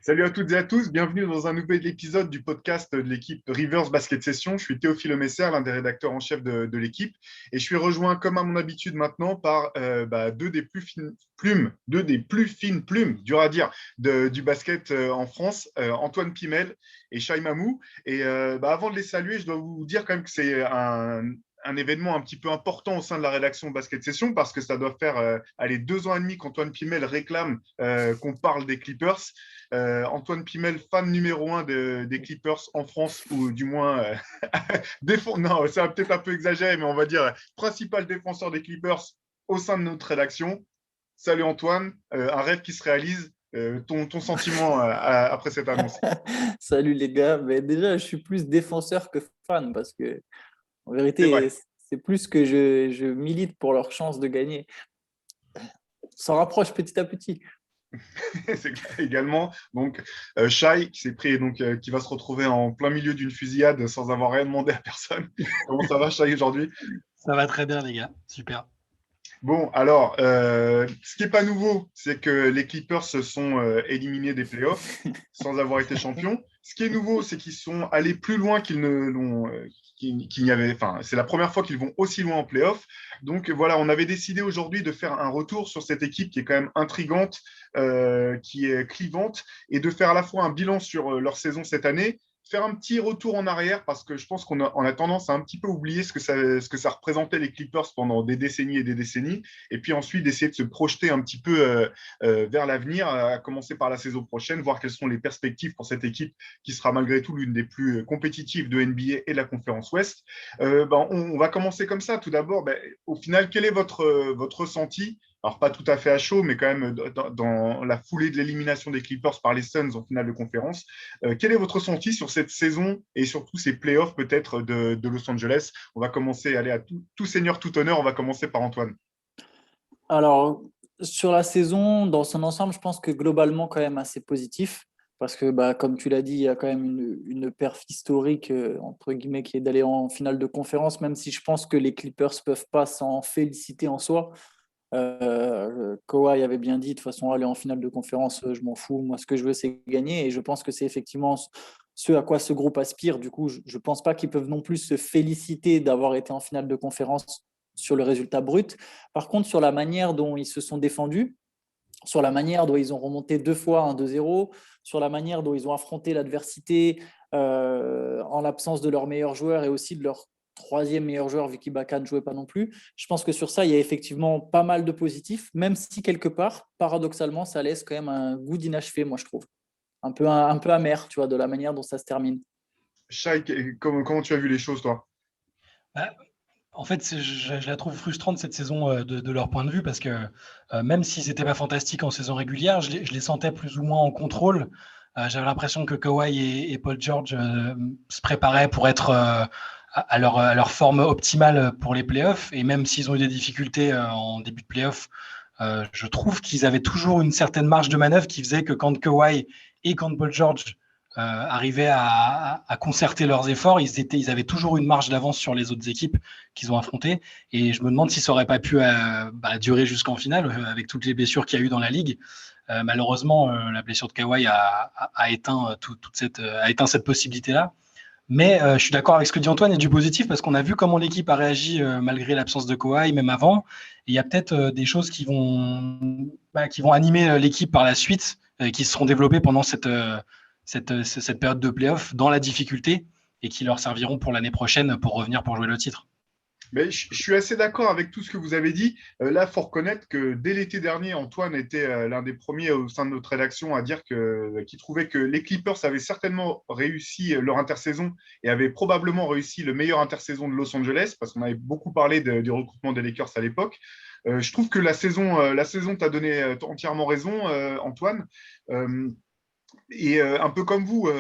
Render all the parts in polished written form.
Salut à toutes et à tous, bienvenue dans un nouvel épisode du podcast de l'équipe Rivers Basket Session. Je suis Théophile Messer, l'un des rédacteurs en chef de l'équipe, et je suis rejoint comme à mon habitude maintenant par deux des plus fines plumes, dur à dire, du basket en France, Antoine Pimel et Shai Mamou. Et avant de les saluer, je dois vous dire quand même que c'est un événement un petit peu important au sein de la rédaction Basket Session parce que ça doit faire 2 ans et demi qu'Antoine Pimel réclame qu'on parle des Clippers. Antoine Pimel, fan numéro un des Clippers en France, ou du moins, non, c'est peut-être un peu exagéré, mais on va dire principal défenseur des Clippers au sein de notre rédaction. Salut Antoine, un rêve qui se réalise. Ton sentiment après cette annonce? Salut les gars, mais déjà je suis plus défenseur que fan parce que en C'est vérité vrai. c'est plus que je milite pour leur chance de gagner. On s'en rapproche petit à petit. C'est également donc Shai qui s'est pris qui va se retrouver en plein milieu d'une fusillade sans avoir rien demandé à personne. Comment ça va Shai aujourd'hui? Ça va très bien, les gars. Super. Bon, alors, ce qui n'est pas nouveau, c'est que les Clippers se sont éliminés des playoffs sans avoir été champions. Ce qui est nouveau, c'est qu'ils sont allés plus loin qu'ils ne l'ont, qu'il n'y avait. Enfin, c'est la première fois qu'ils vont aussi loin en playoffs. Donc voilà, on avait décidé aujourd'hui de faire un retour sur cette équipe qui est quand même intrigante, qui est clivante, et de faire à la fois un bilan sur leur saison cette année, faire un petit retour en arrière parce que je pense qu'on a tendance à un petit peu oublier ce que ça représentait les Clippers pendant des décennies et des décennies, et puis ensuite d'essayer de se projeter un petit peu vers l'avenir, à commencer par la saison prochaine, voir quelles sont les perspectives pour cette équipe qui sera malgré tout l'une des plus compétitives de NBA et de la conférence Ouest. On va commencer comme ça. Tout d'abord, au final, quel est votre ressenti, alors pas tout à fait à chaud, mais quand même dans la foulée de l'élimination des Clippers par les Suns en finale de conférence? Quel est votre ressenti sur cette saison et surtout ces playoffs peut-être de Los Angeles? On va commencer, allez, à tout seigneur, tout honneur, on va commencer par Antoine. Alors sur la saison dans son ensemble, je pense que globalement quand même assez positif parce que comme tu l'as dit, il y a quand même une perf historique entre guillemets qui est d'aller en finale de conférence, même si je pense que les Clippers peuvent pas s'en féliciter en soi. Kawhi avait bien dit, de toute façon, aller en finale de conférence, je m'en fous. Moi, ce que je veux, c'est gagner. Et je pense que c'est effectivement ce à quoi ce groupe aspire. Du coup, je ne pense pas qu'ils peuvent non plus se féliciter d'avoir été en finale de conférence sur le résultat brut. Par contre, sur la manière dont ils se sont défendus, sur la manière dont ils ont remonté 2 fois un 2-0, sur la manière dont ils ont affronté l'adversité en l'absence de leur meilleur joueur et aussi de leur troisième meilleur joueur, vu qu'Ibaka ne jouait pas non plus. Je pense que sur ça, il y a effectivement pas mal de positifs, même si quelque part, paradoxalement, ça laisse quand même un goût d'inachevé, moi je trouve. Un peu amer, tu vois, de la manière dont ça se termine. Shai, comment tu as vu les choses, toi? Bah, en fait, je la trouve frustrante cette saison de leur point de vue parce que même s'ils n'étaient pas fantastiques en saison régulière, je les sentais plus ou moins en contrôle. J'avais l'impression que Kawhi et Paul George se préparaient pour être à leur forme optimale pour les playoffs. Et même s'ils ont eu des difficultés en début de playoffs, je trouve qu'ils avaient toujours une certaine marge de manœuvre qui faisait que quand Kawhi et quand Paul George arrivaient à concerter leurs efforts, ils avaient toujours une marge d'avance sur les autres équipes qu'ils ont affrontées. Et je me demande si ça n'aurait pas pu durer jusqu'en finale avec toutes les blessures qu'il y a eu dans la ligue. Malheureusement, la blessure de Kawhi a éteint a éteint cette possibilité-là. Mais je suis d'accord avec ce que dit Antoine, et du positif parce qu'on a vu comment l'équipe a réagi malgré l'absence de Kawhi, même avant. Et il y a peut-être des choses qui vont animer l'équipe par la suite, qui seront développées pendant cette période de playoff dans la difficulté et qui leur serviront pour l'année prochaine pour revenir pour jouer le titre. Mais je suis assez d'accord avec tout ce que vous avez dit. Là, il faut reconnaître que dès l'été dernier, Antoine était l'un des premiers au sein de notre rédaction à dire qu'il trouvait que les Clippers avaient certainement réussi leur intersaison et avaient probablement réussi le meilleur intersaison de Los Angeles, parce qu'on avait beaucoup parlé du recrutement des Lakers à l'époque. Je trouve que la saison t'a donné entièrement raison, Antoine. Et un peu comme vous,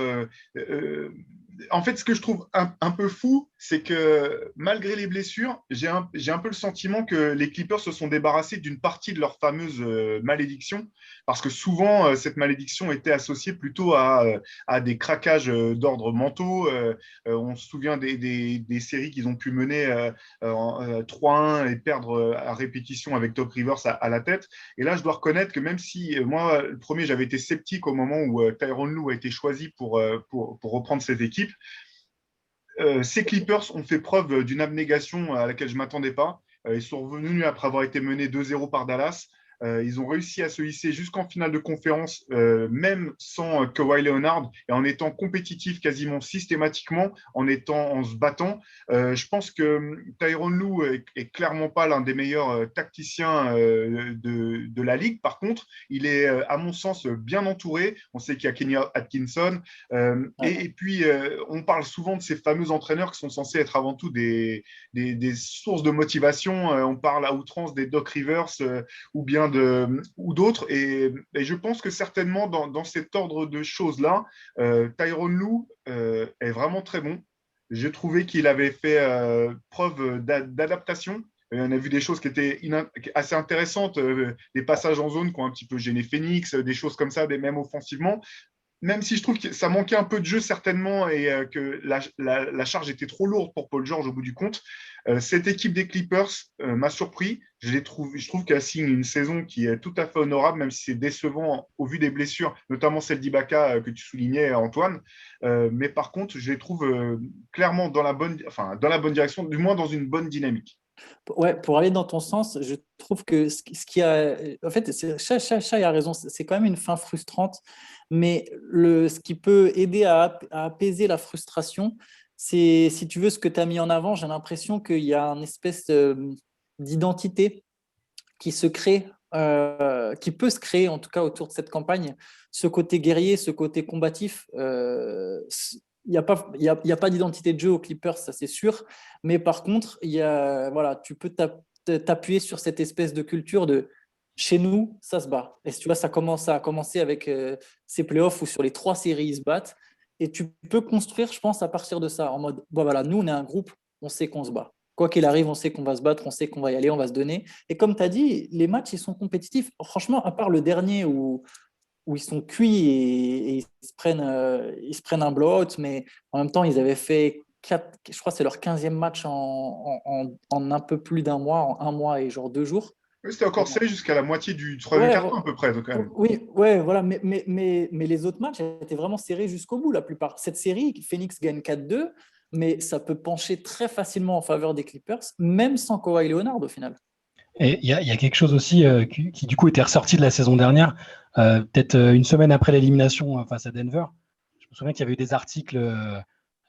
En fait, ce que je trouve un peu fou, c'est que malgré les blessures, j'ai un peu le sentiment que les Clippers se sont débarrassés d'une partie de leur fameuse malédiction, parce que souvent, cette malédiction était associée plutôt à des craquages d'ordre mentaux. On se souvient des séries qu'ils ont pu mener 3-1 et perdre à répétition avec Doc Rivers à la tête. Et là, je dois reconnaître que même si moi, le premier, j'avais été sceptique au moment où Tyronn Lue a été choisi pour reprendre cette équipe, ces Clippers ont fait preuve d'une abnégation à laquelle je ne m'attendais pas. Ils sont revenus après avoir été menés 2-0 par Dallas. Ils ont réussi à se hisser jusqu'en finale de conférence, même sans Kawhi Leonard, et en étant compétitifs quasiment systématiquement, en se battant. Je pense que Tyronn Lue est clairement pas l'un des meilleurs tacticiens de la ligue. Par contre, il est, à mon sens, bien entouré. On sait qu'il y a Kenny Atkinson. Et puis, on parle souvent de ces fameux entraîneurs qui sont censés être avant tout des sources de motivation. On parle à outrance des Doc Rivers ou d'autres. Et je pense que certainement, dans cet ordre de choses-là, Tyronn Lue est vraiment très bon. J'ai trouvé qu'il avait fait preuve d'adaptation. On a vu des choses qui étaient assez intéressantes, des passages en zone qui ont un petit peu gêné Phoenix, des choses comme ça, même offensivement. Même si je trouve que ça manquait un peu de jeu certainement et que la charge était trop lourde pour Paul George au bout du compte, cette équipe des Clippers m'a surpris. Je trouve qu'elle signe une saison qui est tout à fait honorable, même si c'est décevant au vu des blessures, notamment celle d'Ibaka que tu soulignais, Antoine. Mais par contre, je les trouve clairement dans la bonne direction, du moins dans une bonne dynamique. Ouais, pour aller dans ton sens, je trouve que ce qui a. En fait, Chai a raison, c'est quand même une fin frustrante, mais ce qui peut aider à apaiser la frustration, c'est, si tu veux, ce que tu as mis en avant. J'ai l'impression qu'il y a une espèce d'identité qui se crée, qui peut se créer en tout cas autour de cette campagne. Ce côté guerrier, ce côté combatif, il n'y a pas, y a pas d'identité de jeu aux Clippers, ça c'est sûr. Mais par contre, voilà, tu peux t'appuyer sur cette espèce de culture de chez nous, ça se bat. Et tu vois, ça a commencé avec ces playoffs où sur les 3 séries, ils se battent. Et tu peux construire, je pense, à partir de ça, en mode, bon voilà, nous, on est un groupe, on sait qu'on se bat. Quoi qu'il arrive, on sait qu'on va se battre, on sait qu'on va y aller, on va se donner. Et comme tu as dit, les matchs, ils sont compétitifs. Franchement, à part le dernier où ils sont cuits et ils se prennent un blowout, mais en même temps, ils avaient fait 4, je crois que c'est leur 15e match en un peu plus d'un mois, en un mois et genre 2 jours. Oui, c'était encore serré jusqu'à la moitié du troisième Ouais, carton à peu près, donc, quand même. oui, ouais, voilà, mais les autres matchs étaient vraiment serrés jusqu'au bout, la plupart. Cette série, Phoenix gagne 4-2, mais ça peut pencher très facilement en faveur des Clippers, même sans Kawhi Leonard au final. Et il y a quelque chose aussi qui, du coup, était ressorti de la saison dernière, peut-être une semaine après l'élimination face à Denver. Je me souviens qu'il y avait eu des articles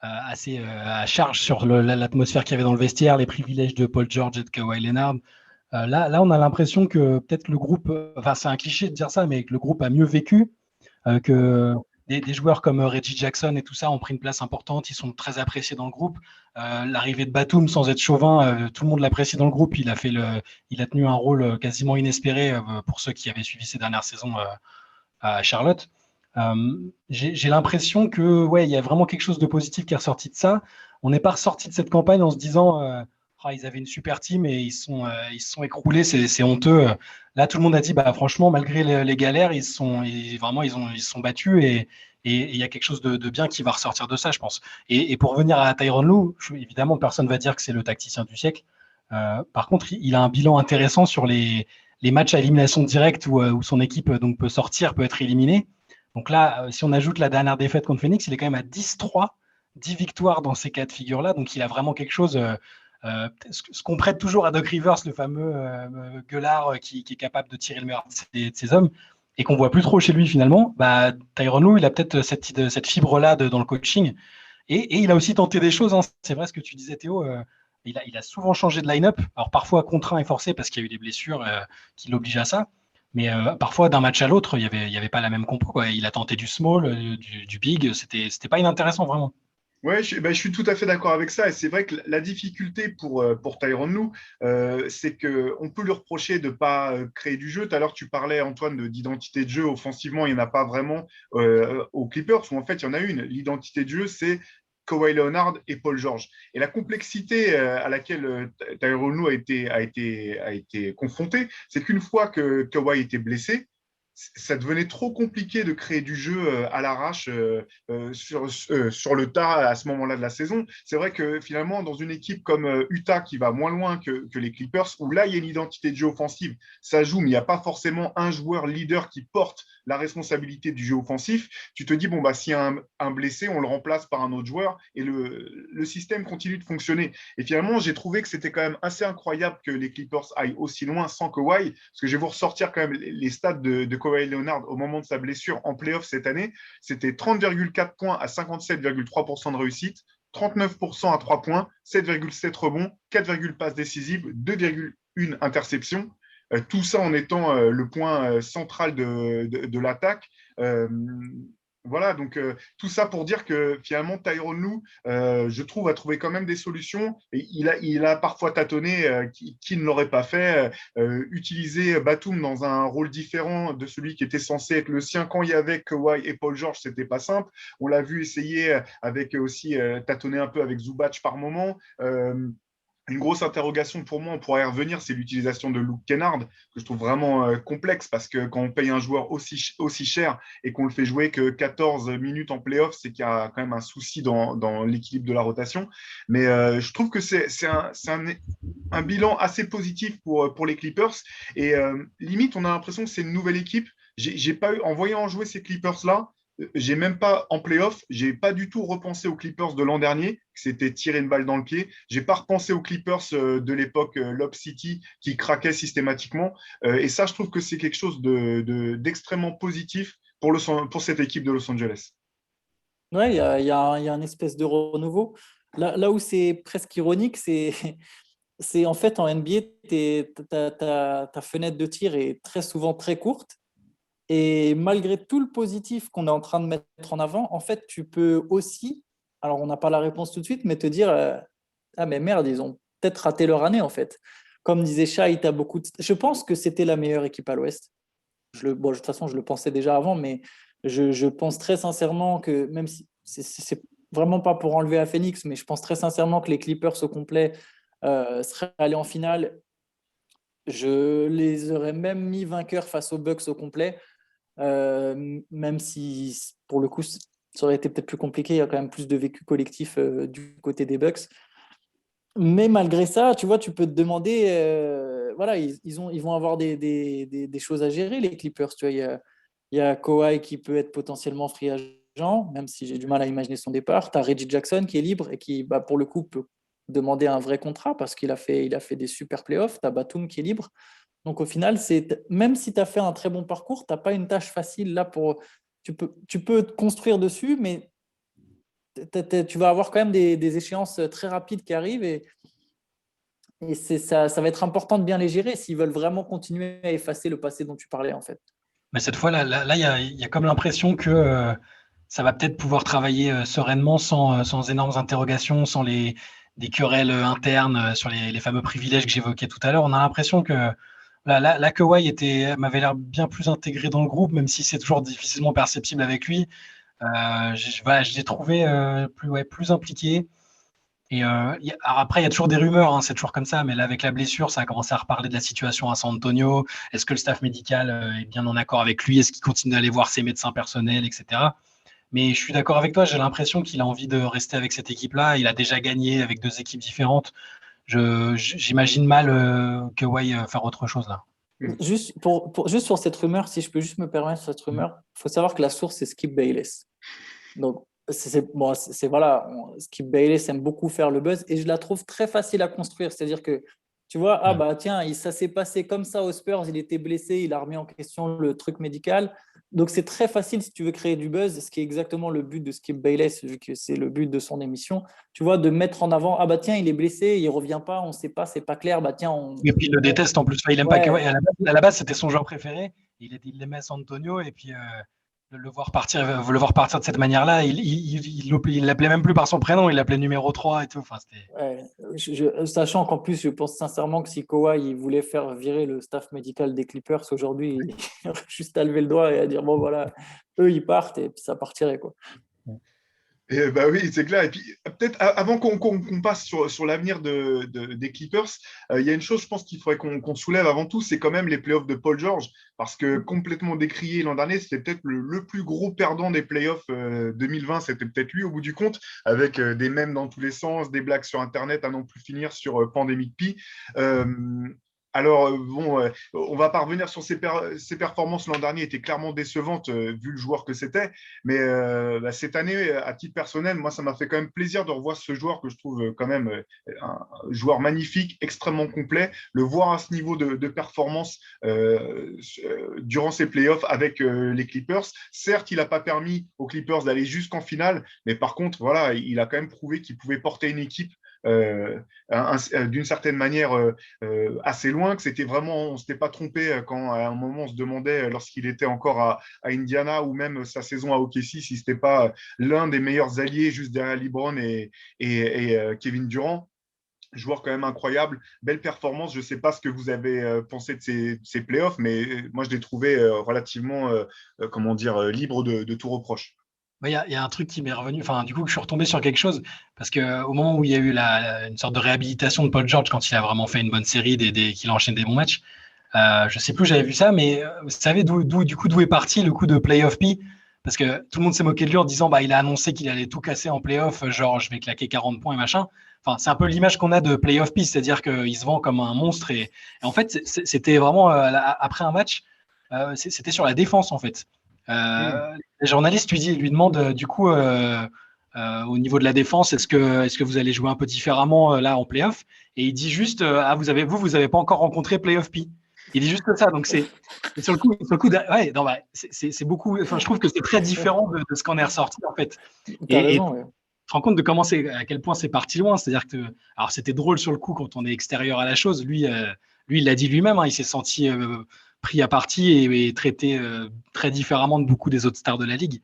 assez à charge sur l'atmosphère qu'il y avait dans le vestiaire, les privilèges de Paul George et de Kawhi Leonard. Là, on a l'impression que peut-être le groupe, enfin, c'est un cliché de dire ça, mais que le groupe a mieux vécu, que des joueurs comme Reggie Jackson et tout ça ont pris une place importante, ils sont très appréciés dans le groupe. L'arrivée de Batum, sans être chauvin, tout le monde l'apprécie dans le groupe. Il a tenu un rôle quasiment inespéré pour ceux qui avaient suivi ces dernières saisons à Charlotte. J'ai l'impression que ouais, il y a vraiment quelque chose de positif qui est ressorti de ça. On n'est pas ressorti de cette campagne en se disant ils avaient une super team et ils se sont écroulés, c'est honteux. Là, tout le monde a dit bah franchement, malgré les galères, ils se sont battus et il y a quelque chose de bien qui va ressortir de ça, je pense. Et pour revenir à Tyronn Lue, évidemment, personne ne va dire que c'est le tacticien du siècle. Par contre, il a un bilan intéressant sur les matchs à élimination directe où son équipe donc, peut sortir, peut être éliminée. Donc là, si on ajoute la dernière défaite contre Phoenix, il est quand même à 10-3, 10 victoires dans ces cas de figure-là. Donc il a vraiment quelque chose, ce qu'on prête toujours à Doc Rivers, le fameux gueulard qui est capable de tirer le meilleur de ses hommes, et qu'on voit plus trop chez lui finalement. Bah, Tyronn Lue, il a peut-être cette fibre-là dans le coaching. Et il a aussi tenté des choses. Hein. C'est vrai ce que tu disais, Théo. Il a souvent changé de line-up. Alors parfois contraint et forcé parce qu'il y a eu des blessures qui l'obligent à ça. Mais parfois, d'un match à l'autre, il y avait pas la même compo. Quoi. Il a tenté du small, du big. C'était pas inintéressant, vraiment. Ouais, je suis tout à fait d'accord avec ça. Et c'est vrai que la difficulté pour Tyronn Lue, c'est qu'on peut lui reprocher de ne pas créer du jeu. Tout à l'heure, tu parlais, Antoine, d'identité de jeu. Offensivement, il n'y en a pas vraiment aux Clippers, où en fait, il y en a une. L'identité de jeu, c'est Kawhi Leonard et Paul George. Et la complexité à laquelle Tyronn Lue a été confronté, c'est qu'une fois que Kawhi était blessé, ça devenait trop compliqué de créer du jeu à l'arrache sur le tas à ce moment-là de la saison. C'est vrai que finalement, dans une équipe comme Utah qui va moins loin que les Clippers, où là, il y a une identité de jeu offensive, ça joue, mais il n'y a pas forcément un joueur leader qui porte la responsabilité du jeu offensif. Tu te dis, bon, bah, s'il y a un blessé, on le remplace par un autre joueur et le système continue de fonctionner. Et finalement, j'ai trouvé que c'était quand même assez incroyable que les Clippers aillent aussi loin sans Kawhi, parce que je vais vous ressortir quand même les stats de Kawhi Leonard au moment de sa blessure en playoff cette année. C'était 30,4 points à 57,3% de réussite, 39% à 3 points, 7,7 rebonds, 4, passes décisives, 2,1 interceptions. Tout ça en étant le point central de l'attaque. Voilà, donc tout ça pour dire que finalement, Tyronn Lue, je trouve, a trouvé quand même des solutions. Et il a parfois tâtonné qui ne l'aurait pas fait. Utiliser Batum dans un rôle différent de celui qui était censé être le sien quand il y avait Kawhi et Paul George, c'était pas simple. On l'a vu essayer avec aussi tâtonner un peu avec Zubac par moment. Une grosse interrogation pour moi, on pourrait y revenir, c'est l'utilisation de Luke Kennard, que je trouve vraiment complexe parce que quand on paye un joueur aussi cher et qu'on le fait jouer que 14 minutes en playoff, c'est qu'il y a quand même un souci dans l'équilibre de la rotation. Mais je trouve que c'est un bilan assez positif pour les Clippers. Et limite, on a l'impression que c'est une nouvelle équipe. J'ai pas eu, en voyant jouer ces Clippers-là, j'ai même pas en playoff, j'ai pas du tout repensé aux Clippers de l'an dernier, que c'était tirer une balle dans le pied. J'ai pas repensé aux Clippers de l'époque Lob City qui craquaient systématiquement. Et ça, je trouve que c'est quelque chose d'extrêmement positif pour cette équipe de Los Angeles. Ouais, il y a un espèce de renouveau. Là où c'est presque ironique, c'est en fait en NBA, ta fenêtre de tir est très souvent très courte. Et malgré tout le positif qu'on est en train de mettre en avant, en fait, tu peux aussi, alors on n'a pas la réponse tout de suite, mais te dire, ah mais merde, ils ont peut-être raté leur année en fait. Comme disait Shai, tu as beaucoup je pense que c'était la meilleure équipe à l'Ouest. Bon, de toute façon, je le pensais déjà avant, mais je pense très sincèrement que, même si c'est vraiment pas pour enlever à Phoenix, mais je pense très sincèrement que les Clippers au complet seraient allés en finale. Je les aurais même mis vainqueurs face aux Bucks au complet. Même si pour le coup ça aurait été peut-être plus compliqué, il y a quand même plus de vécu collectif du côté des Bucks. Mais malgré ça, tu vois, tu peux te demander, voilà, ils vont avoir des choses à gérer, les Clippers. Tu vois, il y a Kawhi qui peut être potentiellement free agent, même si j'ai du mal à imaginer son départ. Tu as Reggie Jackson qui est libre et qui, bah, pour le coup, peut demander un vrai contrat parce qu'il il a fait des super playoffs. Tu as Batum qui est libre. Donc au final, même si tu as fait un très bon parcours, tu n'as pas une tâche facile là pour. Tu peux te construire dessus, mais tu vas avoir quand même des échéances très rapides qui arrivent et ça va être important de bien les gérer s'ils veulent vraiment continuer à effacer le passé dont tu parlais en fait. Mais cette fois, là, il y a comme l'impression que ça va peut-être pouvoir travailler sereinement sans énormes interrogations, sans des querelles internes sur les fameux privilèges que j'évoquais tout à l'heure. On a l'impression que la Kawhi m'avait l'air bien plus intégré dans le groupe, même si c'est toujours difficilement perceptible avec lui. Je l'ai trouvé plus impliqué. Et alors après, il y a toujours des rumeurs, hein, c'est toujours comme ça, mais là, avec la blessure, ça a commencé à reparler de la situation à San Antonio. Est-ce que le staff médical est bien en accord avec lui? Est-ce qu'il continue d'aller voir ses médecins personnels, etc. Mais je suis d'accord avec toi, j'ai l'impression qu'il a envie de rester avec cette équipe-là. Il a déjà gagné avec deux équipes différentes. J'imagine mal Kawhi faire autre chose là. Juste sur cette rumeur, si je peux juste me permettre cette rumeur, il faut savoir que la source, c'est Skip Bayless. Donc, voilà, Skip Bayless aime beaucoup faire le buzz et je la trouve très facile à construire. C'est-à-dire que, tu vois, ah bah tiens, ça s'est passé comme ça aux Spurs, il était blessé, il a remis en question le truc médical. Donc, c'est très facile si tu veux créer du buzz, ce qui est exactement le but de Skip Bayless, vu que c'est le but de son émission. Tu vois, de mettre en avant, ah bah tiens, il est blessé, il revient pas, on ne sait pas, c'est pas clair, bah tiens, Et puis il le déteste en plus. Enfin, il aime pas Kawhi. À la base, c'était son joueur préféré. Il l'aimait à San Antonio et puis le voir partir de cette manière-là, il l'appelait même plus par son prénom, il l'appelait numéro 3 et tout. Enfin, sachant qu'en plus, je pense sincèrement que si Kawhi il voulait faire virer le staff médical des Clippers aujourd'hui, il aurait juste à lever le doigt et à dire bon voilà, eux ils partent et puis ça partirait quoi. Et bah oui, c'est clair. Et puis, peut-être avant qu'on passe sur l'avenir des Clippers, il y a une chose, je pense qu'il faudrait qu'on soulève avant tout, c'est quand même les playoffs de Paul George, parce que complètement décrié l'an dernier, c'était peut-être le plus gros perdant des playoffs 2020, c'était peut-être lui au bout du compte, avec des mèmes dans tous les sens, des blagues sur Internet à non plus finir sur Pandemic P. Euh, on va pas revenir sur ses performances l'an dernier, étaient clairement décevantes vu le joueur que c'était. Mais cette année, à titre personnel, moi, ça m'a fait quand même plaisir de revoir ce joueur que je trouve quand même un joueur magnifique, extrêmement complet. Le voir à ce niveau de performance durant ces playoffs avec les Clippers. Certes, il n'a pas permis aux Clippers d'aller jusqu'en finale, mais par contre, voilà, il a quand même prouvé qu'il pouvait porter une équipe d'une certaine manière assez loin, que c'était vraiment, on ne s'était pas trompé quand à un moment on se demandait lorsqu'il était encore à Indiana ou même sa saison à OKC si c'était pas l'un des meilleurs alliés juste derrière LeBron et Kevin Durant. Joueur quand même incroyable, belle performance. Je ne sais pas ce que vous avez pensé de ces playoffs, mais moi je l'ai trouvé relativement, comment dire, libre de tout reproche. Il y a un truc qui m'est revenu, enfin, du coup, que je suis retombé sur quelque chose, parce qu'au moment où il y a eu une sorte de réhabilitation de Paul George, quand il a vraiment fait une bonne série, qu'il enchaîne des bons matchs, je sais plus, j'avais vu ça, mais vous savez d'où est parti le coup de Playoff P? Parce que tout le monde s'est moqué de lui en disant, bah, il a annoncé qu'il allait tout casser en playoff, genre, je vais claquer 40 points et machin. Enfin, c'est un peu l'image qu'on a de Playoff P, c'est-à-dire qu'il se vend comme un monstre. Et en fait, c'était vraiment, après un match, c'était sur la défense, en fait. Mm. Les journalistes lui demandent du coup au niveau de la défense, est-ce que vous allez jouer un peu différemment là en playoff? Et il dit juste ah vous avez pas encore rencontré playoff P. Il dit juste ça, donc c'est sur le coup ouais, non, bah, c'est beaucoup. Enfin, je trouve que c'est très différent de ce qu'on est ressorti en fait. Tu as Et raison, tu ouais. te rends compte de à quel point c'est parti loin. C'est-à-dire que alors c'était drôle sur le coup quand on est extérieur à la chose. Lui il l'a dit lui-même, hein, il s'est senti pris à partie et traité très différemment de beaucoup des autres stars de la ligue.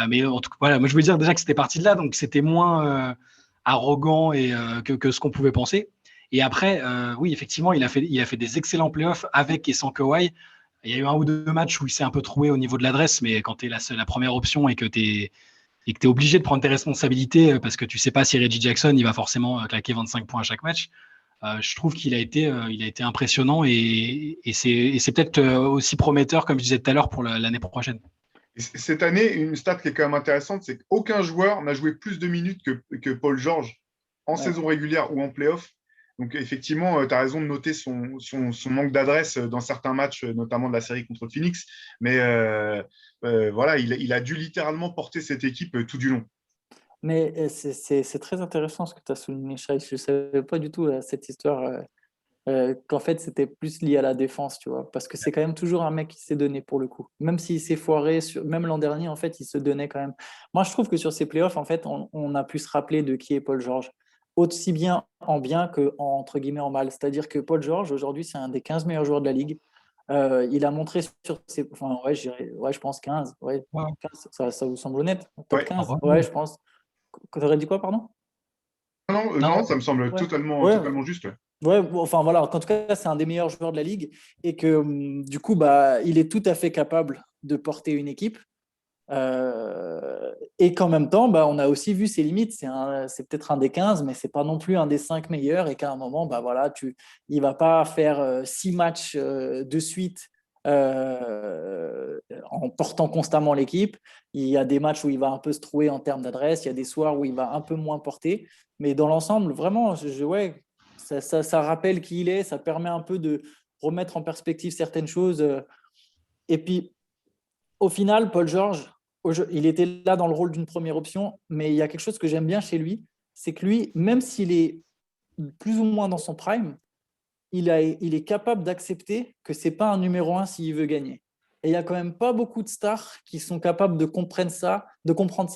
Mais en tout cas, voilà, moi je veux dire déjà que c'était parti de là, donc c'était moins arrogant que ce qu'on pouvait penser. Et après, oui, effectivement, il a fait des excellents playoffs avec et sans Kawhi. Il y a eu un ou deux matchs où il s'est un peu troué au niveau de l'adresse, mais quand tu es la première option et que tu es obligé de prendre tes responsabilités parce que tu sais pas si Reggie Jackson il va forcément claquer 25 points à chaque match, je trouve qu'il a été impressionnant et c'est peut-être aussi prometteur, comme je disais tout à l'heure, pour l'année prochaine. Cette année, une stat qui est quand même intéressante, c'est qu'aucun joueur n'a joué plus de minutes que Paul George en Ouais. saison régulière ou en playoff. Donc, effectivement, tu as raison de noter son manque d'adresse dans certains matchs, notamment de la série contre Phoenix. Mais voilà, il a dû littéralement porter cette équipe tout du long. Mais c'est très intéressant ce que tu as souligné, Shai. Je ne savais pas du tout cette histoire, qu'en fait c'était plus lié à la défense, tu vois. Parce que c'est quand même toujours un mec qui s'est donné pour le coup. Même s'il s'est foiré, même l'an dernier, en fait, il se donnait quand même. Moi, je trouve que sur ces playoffs, en fait, on a pu se rappeler de qui est Paul George. Aussi bien que entre guillemets en mal. C'est-à-dire que Paul George, aujourd'hui, c'est un des 15 meilleurs joueurs de la ligue. Il a montré sur ses. Enfin, ouais, je pense 15. Ouais, Ouais, 15, ça vous semble honnête? Top Ouais. 15. ouais. Ouais, je pense. Tu aurais dit quoi, pardon? Non, non, Non, ça me semble Ouais. totalement, Ouais, totalement juste. Ouais. ouais, bon, enfin voilà, en tout cas, c'est un des meilleurs joueurs de la ligue et que du coup, bah, il est tout à fait capable de porter une équipe. Et qu'en même temps, bah, on a aussi vu ses limites. C'est peut-être un des 15, mais c'est pas non plus un des 5 meilleurs. Et qu'à un moment, bah, voilà, il va pas faire 6 matchs de suite en portant constamment l'équipe. Il y a des matchs où il va un peu se trouver en termes d'adresse. Il y a des soirs où il va un peu moins porter. Mais dans l'ensemble, vraiment, ouais, ça rappelle qui il est. Ça permet un peu de remettre en perspective certaines choses. Et puis, au final, Paul George, il était là dans le rôle d'une première option, mais il y a quelque chose que j'aime bien chez lui, c'est que lui, même s'il est plus ou moins dans son prime, il est capable d'accepter que ce n'est pas un numéro un s'il veut gagner. Et il n'y a quand même pas beaucoup de stars qui sont capables de comprendre ça,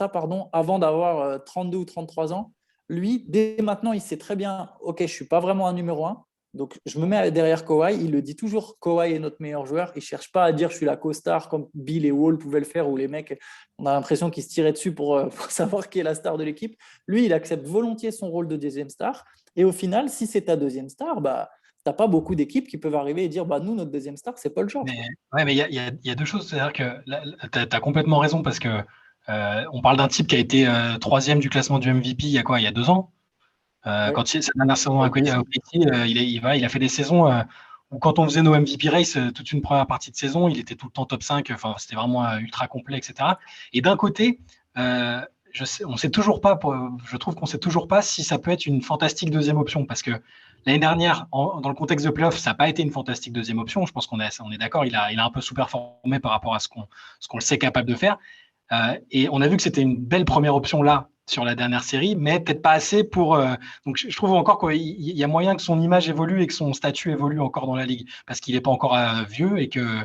pardon, avant d'avoir 32 ou 33 ans. Lui, dès maintenant, il sait très bien, OK, je ne suis pas vraiment un numéro un, donc je me mets derrière Kawhi. Il le dit toujours, Kawhi est notre meilleur joueur. Il ne cherche pas à dire je suis la co-star comme Bill et Wall pouvaient le faire, où les mecs, on a l'impression qu'ils se tiraient dessus pour savoir qui est la star de l'équipe. Lui, il accepte volontiers son rôle de deuxième star. Et au final, si c'est ta deuxième star, bah, t'as pas beaucoup d'équipes qui peuvent arriver et dire bah nous notre deuxième star c'est Paul George mais quoi. ouais, mais il y a deux choses. C'est-à-dire que tu as complètement raison parce que On parle d'un type qui a été troisième du classement du MVP il y a quoi? Il y a 2 ans. Quand sa dernière saison à OKC, il a fait des saisons où quand on faisait nos MVP race, toute une première partie de saison, il était tout le temps top 5. Enfin, c'était vraiment ultra complet, etc. Et d'un côté, on sait toujours pas, je trouve qu'on sait toujours pas si ça peut être une fantastique deuxième option, parce que l'année dernière, dans le contexte de playoff, ça n'a pas été une fantastique deuxième option. Je pense qu'on est d'accord, il a un peu sous-performé par rapport à ce qu'on le sait capable de faire. Et on a vu que c'était une belle première option là sur la dernière série, mais peut-être pas assez pour. Donc je trouve encore qu'il y a moyen que son image évolue et que son statut évolue encore dans la ligue, parce qu'il n'est pas encore vieux et que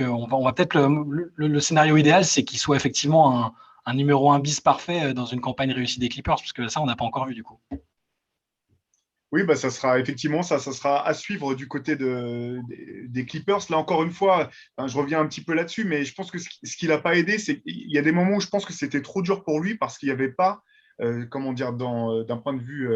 on va peut-être le scénario idéal, c'est qu'il soit effectivement un numéro 1 bis parfait dans une campagne réussie des Clippers, parce que ça, on n'a pas encore vu du coup. Oui, bah, ça sera effectivement ça sera à suivre du côté des Clippers. Là, encore une fois, je reviens un petit peu là-dessus, mais je pense que ce qui l'a pas aidé, c'est qu'il y a des moments où je pense que c'était trop dur pour lui parce qu'il n'y avait pas, comment dire, d'un point de vue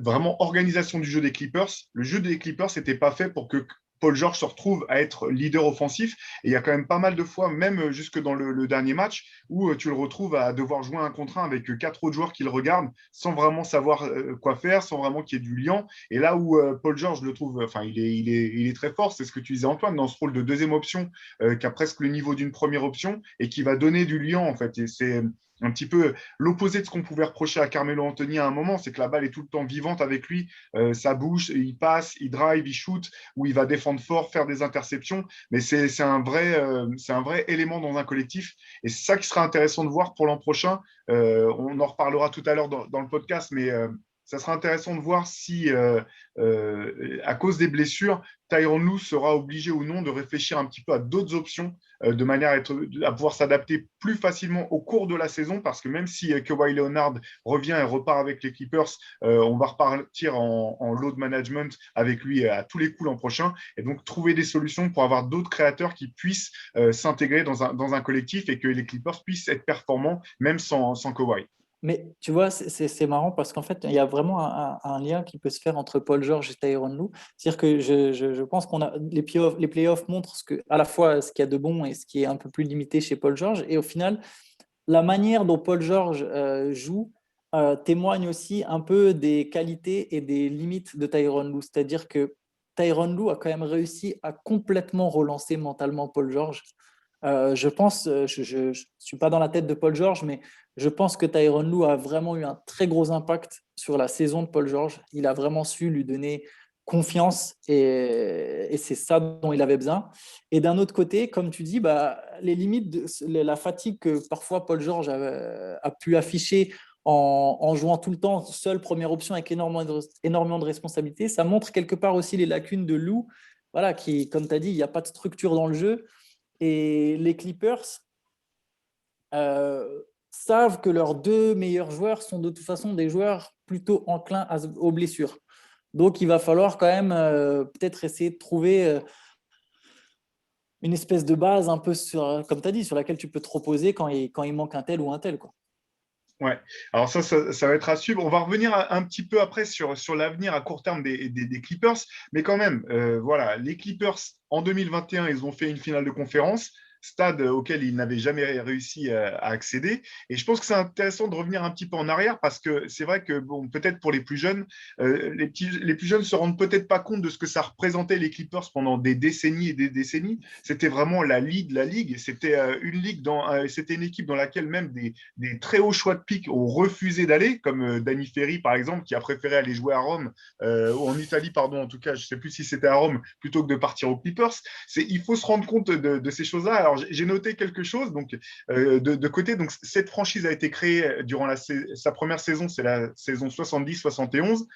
vraiment organisation du jeu des Clippers. Le jeu des Clippers n'était pas fait pour que Paul George se retrouve à être leader offensif. Et il y a quand même pas mal de fois, même jusque dans le dernier match, où tu le retrouves à devoir jouer un contre un avec 4 autres joueurs qui le regardent sans vraiment savoir quoi faire, sans vraiment qu'il y ait du lien. Et là où Paul George le trouve, enfin, il est très fort, c'est ce que tu disais Antoine, dans ce rôle de deuxième option, qui a presque le niveau d'une première option et qui va donner du lien en fait. Et c'est un petit peu l'opposé de ce qu'on pouvait reprocher à Carmelo Anthony à un moment, c'est que la balle est tout le temps vivante avec lui, ça bouge, il passe, il drive, il shoot, où il va défendre fort, faire des interceptions, mais c'est un vrai élément dans un collectif, et c'est ça qui sera intéressant de voir pour l'an prochain. On en reparlera tout à l'heure dans le podcast, mais ça sera intéressant de voir si, à cause des blessures, Tyronn Lue sera obligé ou non de réfléchir un petit peu à d'autres options de manière à pouvoir s'adapter plus facilement au cours de la saison, parce que même si Kawhi Leonard revient et repart avec les Clippers, on va repartir en load management avec lui à tous les coups l'an prochain, et donc trouver des solutions pour avoir d'autres créateurs qui puissent s'intégrer dans un collectif et que les Clippers puissent être performants même sans Kawhi. Mais tu vois, c'est marrant parce qu'en fait, il y a vraiment un lien qui peut se faire entre Paul George et Tyronn Lue. C'est-à-dire que je pense qu'on a les playoffs montrent à la fois ce qu'il y a de bon et ce qui est un peu plus limité chez Paul George. Et au final, la manière dont Paul George joue témoigne aussi un peu des qualités et des limites de Tyronn Lue. C'est-à-dire que Tyronn Lue a quand même réussi à complètement relancer mentalement Paul George. Je pense, je ne suis pas dans la tête de Paul George, mais je pense que Tyronn Lue a vraiment eu un très gros impact sur la saison de Paul George. Il a vraiment su lui donner confiance et c'est ça dont il avait besoin. Et d'un autre côté, comme tu dis, les limites, la fatigue que parfois Paul George a pu afficher en jouant tout le temps seul première option avec énormément de responsabilités, ça montre quelque part aussi les lacunes de Lue, voilà, qui, comme tu as dit, il n'y a pas de structure dans le jeu. Et les Clippers savent que leurs deux meilleurs joueurs sont de toute façon des joueurs plutôt enclins aux blessures. Donc, il va falloir quand même peut-être essayer de trouver une espèce de base un peu, comme tu as dit, sur laquelle tu peux te reposer quand il manque un tel ou un tel, quoi. Ouais, alors ça va être à suivre. On va revenir un petit peu après sur l'avenir à court terme des Clippers, mais quand même, voilà, les Clippers en 2021, ils ont fait une finale de conférence, stade auquel ils n'avaient jamais réussi à accéder. Et je pense que c'est intéressant de revenir un petit peu en arrière parce que c'est vrai que, bon, peut-être pour les plus jeunes, les plus jeunes ne se rendent peut-être pas compte de ce que ça représentait les Clippers pendant des décennies et des décennies. C'était vraiment la ligue. C'était c'était une équipe dans laquelle même des très hauts choix de pick ont refusé d'aller, comme Danny Ferry, par exemple, qui a préféré aller jouer à Rome, ou en Italie, pardon, en tout cas, je ne sais plus si c'était à Rome, plutôt que de partir aux Clippers. Il faut se rendre compte de ces choses-là. Alors, j'ai noté quelque chose donc, de côté. Donc, cette franchise a été créée durant sa première saison, c'est la saison 70-71.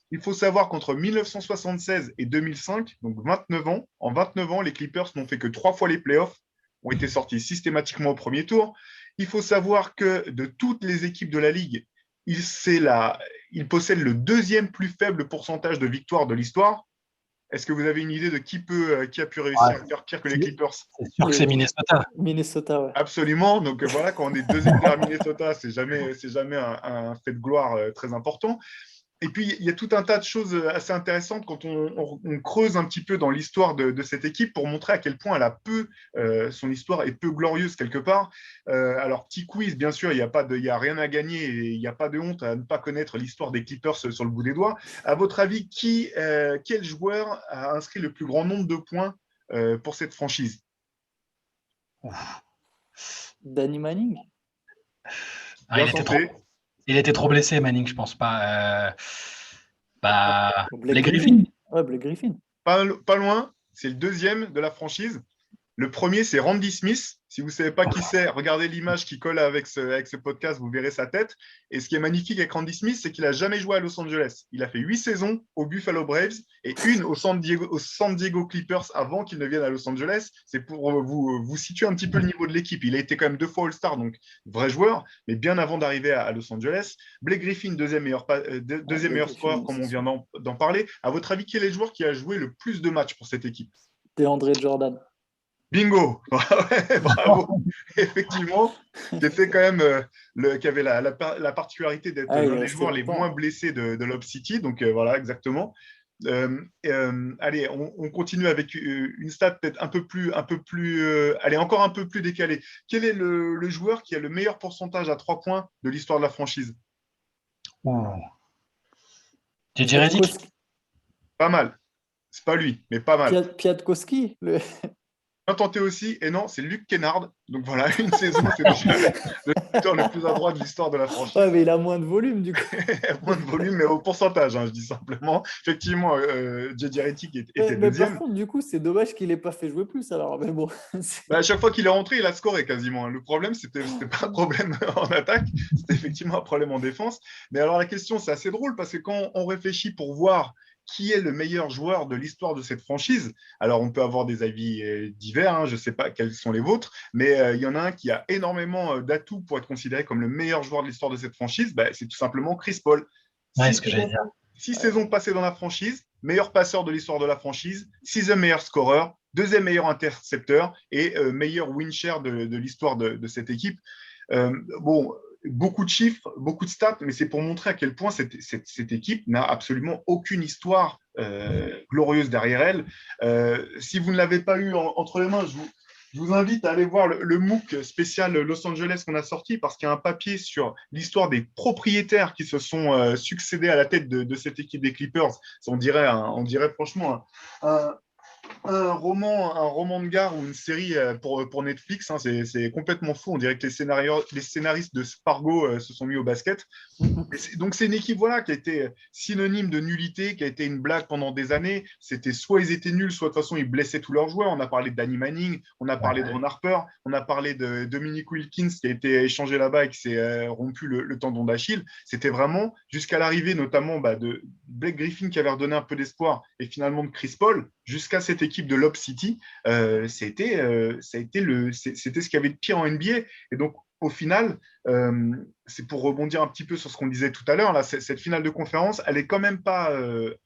Il faut savoir qu'entre 1976 et 2005, donc 29 ans, en 29 ans, les Clippers n'ont fait que 3 fois les playoffs, ont été sortis systématiquement au premier tour. Il faut savoir que de toutes les équipes de la Ligue, il possède le deuxième plus faible pourcentage de victoires de l'histoire. Est-ce que vous avez une idée de qui a pu réussir à faire pire que les Clippers? C'est sûr que c'est Minnesota. Minnesota, ouais. Absolument. Donc voilà, quand on est deuxième derrière Minnesota, c'est jamais un fait de gloire très important. Et puis, il y a tout un tas de choses assez intéressantes quand on creuse un petit peu dans l'histoire de cette équipe pour montrer à quel point elle a son histoire est peu glorieuse quelque part. Alors, petit quiz, bien sûr, il y a rien à gagner et il n'y a pas de honte à ne pas connaître l'histoire des Clippers sur le bout des doigts. À votre avis, quel joueur a inscrit le plus grand nombre de points pour cette franchise? Danny Manning? Ah, il était trop blessé, Manning, je pense pas. Blake Griffin. Ouais, Blake Griffin. Pas loin, c'est le deuxième de la franchise. Le premier, c'est Randy Smith. Si vous ne savez pas qui c'est, regardez l'image qui colle avec ce podcast, vous verrez sa tête. Et ce qui est magnifique avec Randy Smith, c'est qu'il n'a jamais joué à Los Angeles. Il a fait 8 saisons aux Buffalo Braves et une au San Diego Clippers avant qu'il ne vienne à Los Angeles. C'est pour vous situer un petit peu le niveau de l'équipe. Il a été quand même 2 fois All-Star, donc vrai joueur, mais bien avant d'arriver à Los Angeles. Blake Griffin, deuxième meilleur scoreur, comme on vient d'en parler. À votre avis, quel est le joueur qui a joué le plus de matchs pour cette équipe? DeAndre Jordan. Bingo. Ouais, bravo. Effectivement, qui était quand même qui avait la particularité d'être l'un des joueurs les moins blessés de Lob City. Donc voilà, exactement. Allez, on continue avec une stat peut-être allez, encore un peu plus décalée. Quel est le joueur qui a le meilleur pourcentage à 3 points de l'histoire de la franchise? JJ Redick. Pas mal. C'est pas lui, mais pas mal. Piatkowski. Bien tenté aussi, et non, c'est Luc Kennard. Donc voilà, une saison, c'est déjà le buteur le plus à droite de l'histoire de la franchise. Ouais, mais il a moins de volume, du coup. Moins de volume, mais au pourcentage, je dis simplement. Effectivement, JJ Redick était deuxième. Par contre, du coup, c'est dommage qu'il n'ait pas fait jouer plus, alors. Mais bon. À chaque fois qu'il est rentré, il a scoré quasiment. Le problème, c'était pas un problème en attaque, c'était effectivement un problème en défense. Mais alors, la question, c'est assez drôle, parce que quand on réfléchit pour voir qui est le meilleur joueur de l'histoire de cette franchise. Alors, on peut avoir des avis divers, je ne sais pas quels sont les vôtres, mais il y en a un qui a énormément d'atouts pour être considéré comme le meilleur joueur de l'histoire de cette franchise, c'est tout simplement Chris Paul. Ouais, ce que j'allais dire. 6 saisons passées dans la franchise, meilleur passeur de l'histoire de la franchise, 6e meilleur scoreur, 2e meilleur intercepteur et meilleur win share de l'histoire de cette équipe. Beaucoup de chiffres, beaucoup de stats, mais c'est pour montrer à quel point cette équipe n'a absolument aucune histoire glorieuse derrière elle. Si vous ne l'avez pas eu entre les mains, je vous invite à aller voir le MOOC spécial Los Angeles qu'on a sorti, parce qu'il y a un papier sur l'histoire des propriétaires qui se sont succédés à la tête de cette équipe des Clippers. On dirait franchement un roman de gare ou une série pour Netflix. C'est complètement fou. On dirait que les scénaristes de Fargo se sont mis au basket. Donc, c'est une équipe qui a été synonyme de nullité, qui a été une blague pendant des années. C'était soit ils étaient nuls, soit de toute façon ils blessaient tous leurs joueurs. On a parlé de Danny Manning, on a parlé de Ron Harper, on a parlé de Dominique Wilkins qui a été échangé là-bas et qui s'est rompu le tendon d'Achille. C'était vraiment jusqu'à l'arrivée notamment de Blake Griffin qui avait redonné un peu d'espoir et finalement de Chris Paul jusqu'à cette équipe de Lob City. C'était ce qu'il y avait de pire en NBA. Et donc, au final, c'est pour rebondir un petit peu sur ce qu'on disait tout à l'heure, là, cette finale de conférence, elle n'est quand même pas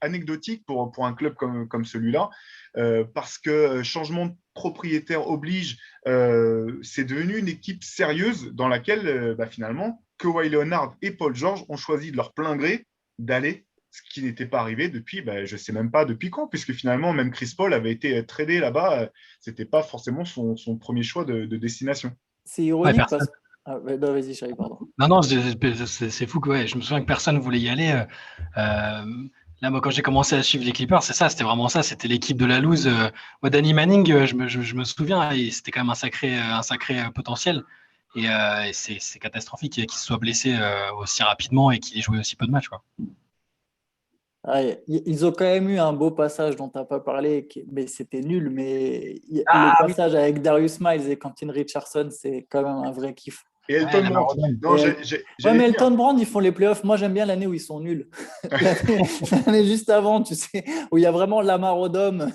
anecdotique pour un club comme celui-là, parce que changement de propriétaire oblige, c'est devenu une équipe sérieuse dans laquelle, finalement, Kawhi Leonard et Paul George ont choisi de leur plein gré d'aller, ce qui n'était pas arrivé depuis, je ne sais même pas depuis quand, puisque finalement, même Chris Paul avait été tradé là-bas. Ce n'était pas forcément son premier choix de destination. C'est ironique parce que… vas-y, Charlie, pardon. Non, c'est fou que je me souviens que personne ne voulait y aller. Là, moi, quand j'ai commencé à suivre les Clippers, c'était vraiment ça, c'était l'équipe de la loose. Danny Manning, je me souviens, et c'était quand même un sacré potentiel. Et c'est catastrophique qu'il se soit blessé aussi rapidement et qu'il ait joué aussi peu de matchs, quoi. Ils ont quand même eu un beau passage dont tu n'as pas parlé, mais c'était nul. Mais le passage avec Darius Miles et Quentin Richardson, c'est quand même un vrai kiff. Et Elton Brand. Mais Elton Brand, ils font les playoffs. Moi, j'aime bien l'année où ils sont nuls. L'année juste avant, tu sais, où il y a vraiment Lamar Odom.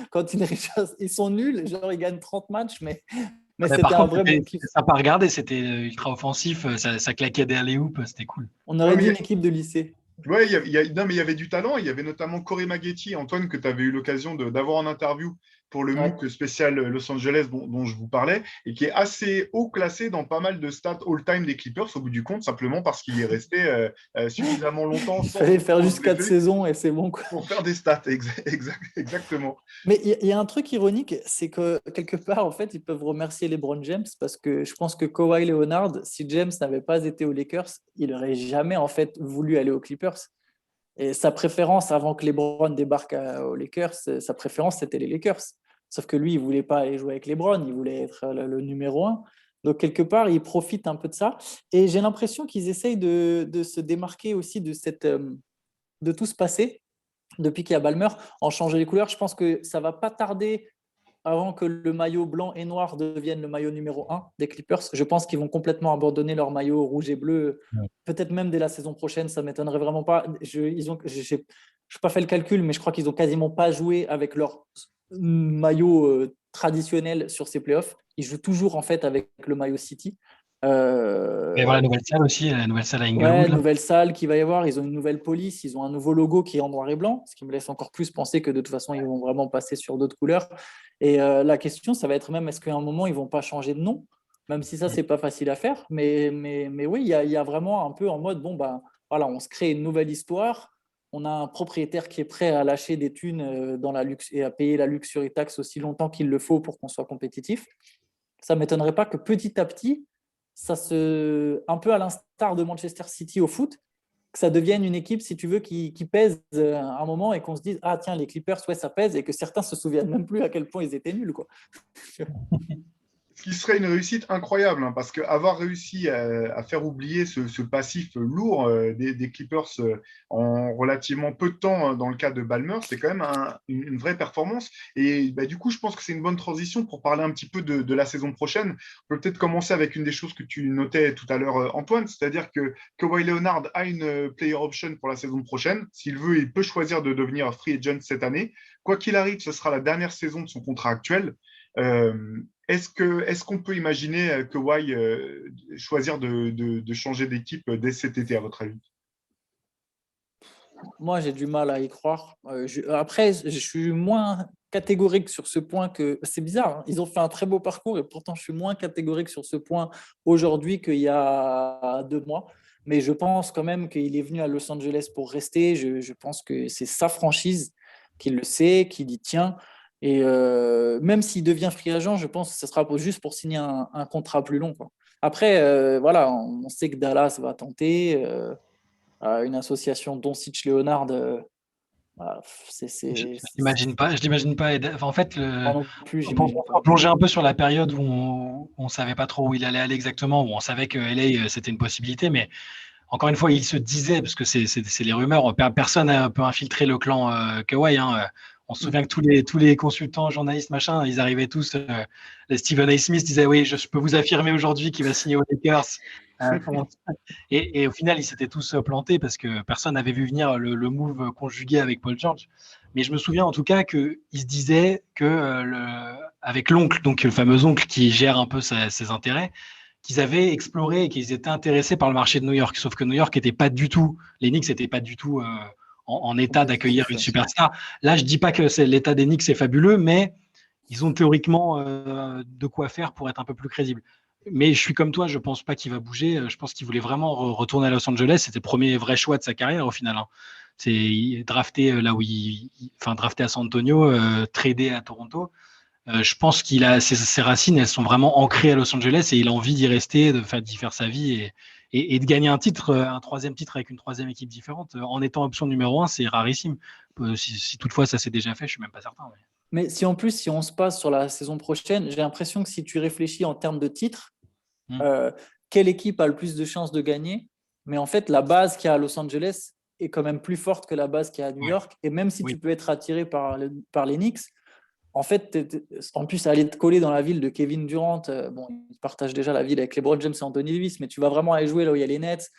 Quentin Richardson, ils sont nuls. Genre, ils gagnent 30 matchs, mais c'était un vrai bon kiff. Ça n'a pas regardé, c'était ultra offensif. Ça claquait des alley-oops, c'était cool. On aurait dit une équipe de lycée. Oui, mais il y avait du talent. Il y avait notamment Corey Maggette, Antoine, que tu avais eu l'occasion d'avoir en interview, pour le Ouais. MOOC spécial Los Angeles dont je vous parlais, et qui est assez haut classé dans pas mal de stats all-time des Clippers, au bout du compte, simplement parce qu'il est resté suffisamment longtemps Il sans fallait faire souvent se juste 4 blesser saisons et c'est bon, quoi. pour faire des stats. Exactement. Mais il y a un truc ironique, c'est que quelque part, en fait, ils peuvent remercier LeBron James parce que je pense que Kawhi Leonard, si James n'avait pas été aux Lakers, il n'aurait jamais en fait voulu aller aux Clippers. Et sa préférence, avant que LeBron débarque aux Lakers, sa préférence, c'était les Lakers. Sauf que lui, il ne voulait pas aller jouer avec LeBron, il voulait être le numéro un. Donc, quelque part, il profite un peu de ça. Et j'ai l'impression qu'ils essayent de se démarquer aussi de tout ce passé depuis qu'il y a Balmer, en changer les couleurs. Je pense que ça ne va pas tarder avant que le maillot blanc et noir devienne le maillot numéro un des Clippers. Je pense qu'ils vont complètement abandonner leur maillot rouge et bleu, Ouais. peut-être même dès la saison prochaine, ça ne m'étonnerait vraiment pas. Je n'ai pas fait le calcul, mais je crois qu'ils n'ont quasiment pas joué avec leur maillot traditionnel sur ces playoffs. Ils jouent toujours en fait avec le maillot City. Et voilà Euh, la nouvelle salle aussi, la nouvelle salle à Ouais, Inglewood. Là. nouvelle salle qu'il va y avoir. Ils ont une nouvelle police, ils ont un nouveau logo qui est en noir et blanc, ce qui me laisse encore plus penser que de toute façon, ils vont vraiment passer sur d'autres couleurs. Et la question, ça va être même est-ce qu'à un moment, ils vont pas changer de nom, même si ça, c'est pas facile à faire. Mais oui, il y a vraiment un peu en mode bon, bah, voilà, on se crée une nouvelle histoire. On a un propriétaire qui est prêt à lâcher des thunes dans la luxe et à payer la luxury tax aussi longtemps qu'il le faut pour qu'on soit compétitif. Ça ne m'étonnerait pas que petit à petit, un peu à l'instar de Manchester City au foot, que ça devienne une équipe, si tu veux, qui pèse un moment et qu'on se dise, ah tiens, les Clippers, ouais, ça pèse, et que certains se souviennent même plus à quel point ils étaient nuls, quoi. Ce qui serait une réussite incroyable, hein, parce qu'avoir réussi à faire oublier ce passif lourd des Clippers en relativement peu de temps dans le cas de Balmer, c'est quand même une vraie performance. Et bah, du coup, je pense que c'est une bonne transition pour parler un petit peu de la saison prochaine. On peut peut-être commencer avec une des choses que tu notais tout à l'heure, Antoine, c'est-à-dire que Kawhi Leonard a une player option pour la saison prochaine. S'il veut, il peut choisir de devenir free agent cette année. Quoi qu'il arrive, ce sera la dernière saison de son contrat actuel. Euh, est-ce qu'on peut imaginer Kawhi choisir de changer d'équipe dès cet été, à votre avis? Moi, j'ai du mal à y croire. Après, je suis moins catégorique sur ce point que… C'est bizarre, hein. Ils ont fait un très beau parcours et pourtant, je suis moins catégorique sur ce point aujourd'hui qu'il y a 2 mois. Mais je pense quand même qu'il est venu à Los Angeles pour rester. Je pense que c'est sa franchise, qu'il le sait, qu'il y tient. Et même s'il devient free agent, je pense que ce sera juste pour signer un contrat plus long, quoi. Après, voilà, on sait que Dallas va tenter. Une association Doncic-Leonard, voilà, Je l'imagine pas. Enfin, en fait, moi non plus, j'imagine pour pas. plonger un peu sur la période où on savait pas trop où il allait aller exactement, où on savait que LA c'était une possibilité, mais encore une fois, il se disait, parce que c'est les rumeurs, personne n'a un peu infiltré le clan Kawhi. Hein. On se souvient que tous les consultants, journalistes, machin, ils arrivaient tous. Les Stephen A. Smith disait oui, je peux vous affirmer aujourd'hui qu'il va signer aux Lakers. Comment- et au final, ils s'étaient tous plantés parce que personne n'avait vu venir le move conjugué avec Paul George. Mais je me souviens en tout cas qu'il se disait que avec l'oncle, donc le fameux oncle qui gère un peu ses intérêts, qu'ils avaient exploré et qu'ils étaient intéressés par le marché de New York. Sauf que New York n'était pas du tout, les Knicks n'étaient pas du tout en état d'accueillir Compétitif, une ouais. superstar. Là, je dis pas que l'état des Knicks est fabuleux, mais ils ont théoriquement de quoi faire pour être un peu plus crédibles. Mais je suis comme toi, je pense pas qu'il va bouger. Je pense qu'il voulait vraiment retourner à Los Angeles. C'était le premier vrai choix de sa carrière au final. Hein. C'est drafté là où enfin drafté à San Antonio, tradé à Toronto. Je pense qu'il a ses racines, elles sont vraiment ancrées à Los Angeles et il a envie d'y rester, d'y faire sa vie et de gagner un titre, un troisième titre avec une troisième équipe différente. En étant option numéro un, c'est rarissime. Si toutefois ça s'est déjà fait, je suis même pas certain. Mais si en plus, si on se passe sur la saison prochaine, j'ai l'impression que si tu réfléchis en termes de titres, Mais... euh, quelle équipe a le plus de chances de gagner? Mais en fait, la base qu'il y a à Los Angeles est quand même plus forte que la base qu'il y a à New Ouais, York. Et même si oui, tu peux être attiré par les Knicks, en fait, en plus, aller te coller dans la ville de Kevin Durant, bon, il partage déjà la ville avec LeBron James et Anthony Davis, mais tu vas vraiment aller jouer là où il y a les Nets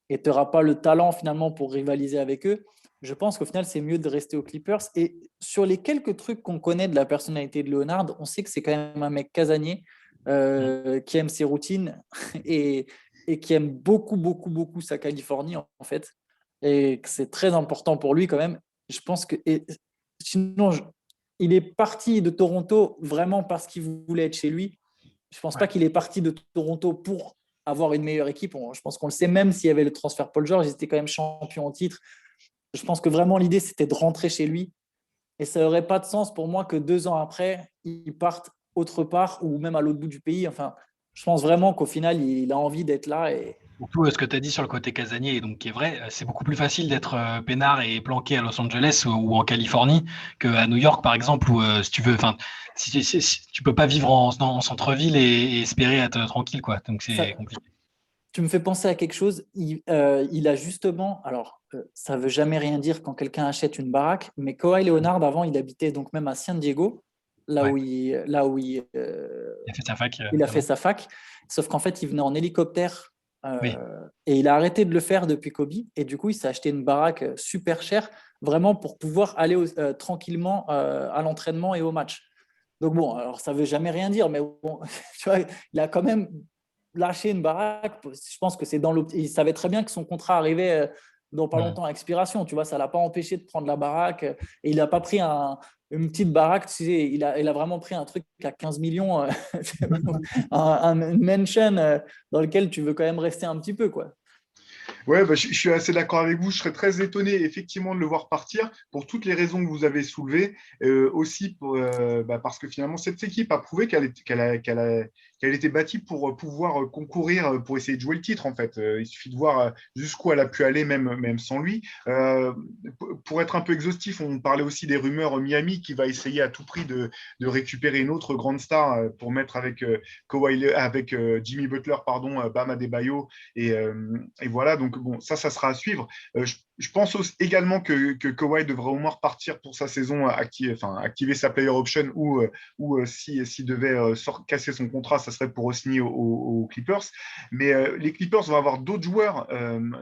et tu n'auras pas le talent finalement pour rivaliser avec eux. Je pense qu'au final, c'est mieux de rester aux Clippers. Et sur les quelques trucs qu'on connaît de la personnalité de Leonard, on sait que c'est quand même un mec casanier qui aime ses routines et, et qui aime beaucoup, beaucoup, beaucoup sa Californie en fait. Et que c'est très important pour lui quand même. Je pense que. Et, sinon, il est parti de Toronto vraiment parce qu'il voulait être chez lui. Je ne pense pas qu'il est parti de Toronto pour avoir une meilleure équipe. Je pense qu'on le sait, même s'il y avait le transfert Paul George, ils étaient quand même champions en titre. Je pense que vraiment l'idée, c'était de rentrer chez lui. Et ça n'aurait pas de sens pour moi que 2 ans après, il parte autre part ou même à l'autre bout du pays. Enfin, je pense vraiment qu'au final, il a envie d'être là. Et Surtout ce que tu as dit sur le côté casanier, donc qui est vrai, c'est beaucoup plus facile d'être peinard et planqué à Los Angeles ou en Californie qu'à New York, par exemple, où si tu veux, enfin, si tu peux pas vivre en centre-ville et espérer être tranquille, quoi. Donc ça, c'est compliqué. tu me fais penser à quelque chose. Il a justement, alors ça veut jamais rien dire quand quelqu'un achète une baraque, mais Kawhi Leonard avant, il habitait donc même à San Diego, Ouais, là où il a fait sa fac, il a fait notamment. sa fac. Sauf qu'en fait, il venait en hélicoptère Oui, et il a arrêté de le faire depuis Kobe. Et du coup, il s'est acheté une baraque super chère, vraiment pour pouvoir aller tranquillement à l'entraînement et au match. Donc bon, alors ça veut jamais rien dire, mais bon, tu vois, il a quand même lâché une baraque. Je pense que c'est dans l'optique. Il savait très bien que son contrat arrivait dans pas ouais. longtemps à expiration. Tu vois, ça l'a pas empêché de prendre la baraque. Et il n'a pas pris une petite baraque. Tu sais, il a vraiment pris un truc à 15 millions, une mansion dans lequel tu veux quand même rester un petit peu, quoi. Ouais, bah, je suis assez d'accord avec vous. Je serais très étonné, effectivement, de le voir partir pour toutes les raisons que vous avez soulevées. Aussi parce que finalement, cette équipe a prouvé qu'elle était bâtie pour pouvoir concourir, pour essayer de jouer le titre, en fait. Il suffit de voir jusqu'où elle a pu aller, même sans lui. Pour être un peu exhaustif, on parlait aussi des rumeurs Miami qui va essayer à tout prix de récupérer une autre grande star pour mettre avec Jimmy Butler, pardon, Bam Adebayo et voilà, donc bon, ça sera à suivre. Je pense également que Kawhi devrait au moins repartir pour sa saison, activer sa player option ou s'il devait casser son contrat, ça serait pour signer aux Clippers. Mais les Clippers vont avoir d'autres joueurs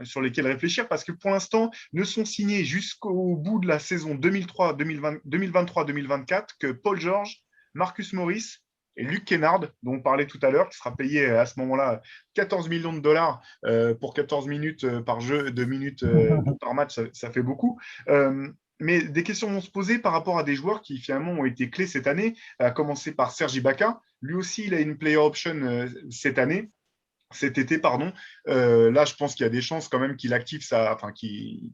sur lesquels réfléchir parce que pour l'instant, ne sont signés jusqu'au bout de la saison 2023-2024 que Paul George, Marcus Morris et Luke Kennard, dont on parlait tout à l'heure, qui sera payé à ce moment-là 14 millions de dollars pour 14 minutes par jeu, 2 minutes par match, ça fait beaucoup. Mais des questions vont se poser par rapport à des joueurs qui finalement ont été clés cette année, à commencer par Serge Ibaka. Lui aussi, il a une player option cet été, pardon. Là, je pense qu'il y a des chances quand même qu'il active qu'il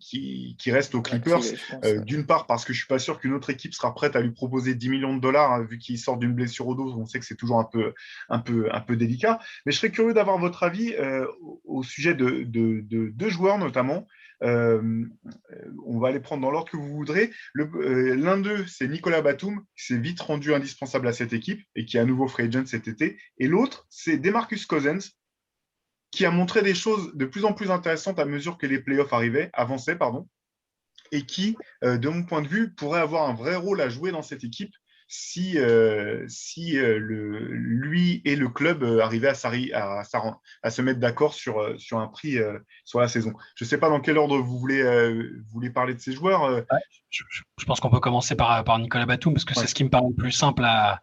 reste aux Clippers. Activé, je pense. D'une part, parce que je suis pas sûr qu'une autre équipe sera prête à lui proposer 10 millions de dollars, hein, vu qu'il sort d'une blessure au dos. On sait que c'est toujours un peu délicat. Mais je serais curieux d'avoir votre avis au sujet de deux joueurs notamment. Euh, on va les prendre dans l'ordre que vous voudrez. L'un d'eux, c'est Nicolas Batum, qui s'est vite rendu indispensable à cette équipe et qui est à nouveau free agent cet été. Et l'autre, c'est DeMarcus Cousins, qui a montré des choses de plus en plus intéressantes à mesure que les playoffs avançaient, pardon, et qui, de mon point de vue, pourrait avoir un vrai rôle à jouer dans cette équipe si lui et le club arrivaient à se mettre d'accord sur un prix sur la saison. Je ne sais pas dans quel ordre vous voulez parler de ces joueurs. Ouais. Je pense qu'on peut commencer par Nicolas Batum parce que Ouais. c'est ce qui me paraît le plus simple à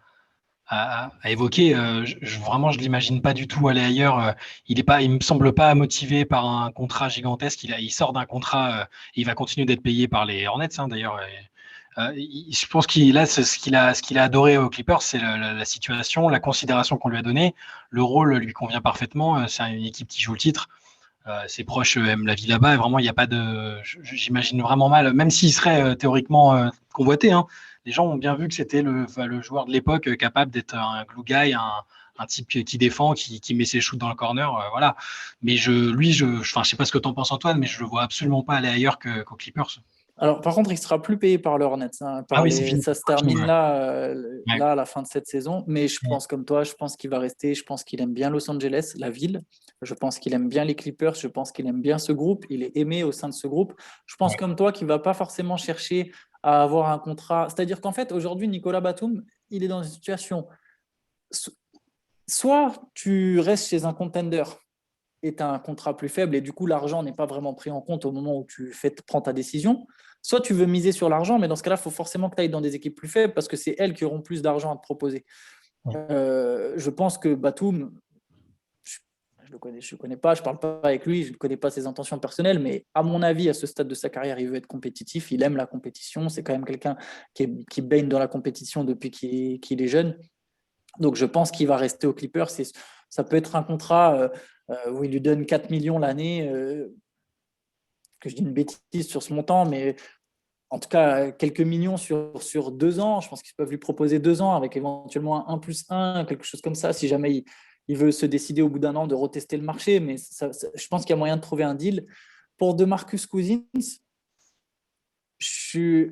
évoquer. Vraiment, je l'imagine pas du tout aller ailleurs. Il me semble pas motivé par un contrat gigantesque. Il sort d'un contrat, et il va continuer d'être payé par les Hornets, hein, d'ailleurs. Je pense ce qu'il a adoré aux Clippers, c'est la situation, la considération qu'on lui a donnée. Le rôle lui convient parfaitement. C'est une équipe qui joue le titre. Ses proches aiment la vie là-bas. Et vraiment, il n'y a pas de. J'imagine vraiment mal, même s'il serait théoriquement convoité, hein. Les gens ont bien vu que c'était le joueur de l'époque capable d'être un glue guy, un type qui défend, qui met ses shoots dans le corner. Voilà. Mais je sais pas ce que tu en penses, Antoine, mais je le vois absolument pas aller ailleurs qu'aux Clippers. Alors, par contre, il ne sera plus payé par le Hornets, hein, Ah oui, c'est fini. ça se termine Ouais. là à la fin de cette saison. Mais je pense comme toi, je pense qu'il va rester. Je pense qu'il aime bien Los Angeles, la ville. Je pense qu'il aime bien les Clippers. Je pense qu'il aime bien ce groupe. Il est aimé au sein de ce groupe. Je pense Ouais. comme toi qu'il ne va pas forcément chercher à avoir un contrat. C'est-à-dire qu'en fait, aujourd'hui, Nicolas Batum, il est dans une situation. Soit tu restes chez un contender et tu as un contrat plus faible et du coup, l'argent n'est pas vraiment pris en compte au moment où prends ta décision. Soit tu veux miser sur l'argent, mais dans ce cas-là, il faut forcément que tu ailles dans des équipes plus faibles parce que c'est elles qui auront plus d'argent à te proposer. Je pense que Batum, je le connais pas, je parle pas avec lui, je ne connais pas ses intentions personnelles, mais à mon avis, à ce stade de sa carrière, il veut être compétitif, il aime la compétition, c'est quand même quelqu'un qui baigne dans la compétition depuis qu'il est jeune. Donc je pense qu'il va rester aux Clippers. Ça peut être un contrat où il lui donne 4 millions l'année, que je dis une bêtise sur ce montant, mais en tout cas quelques millions sur 2 ans. Je pense qu'ils peuvent lui proposer 2 ans avec éventuellement un 1+1, quelque chose comme ça, si jamais il veut se décider au bout d'un an de retester le marché. Mais je pense qu'il y a moyen de trouver un deal. Pour DeMarcus Cousins, je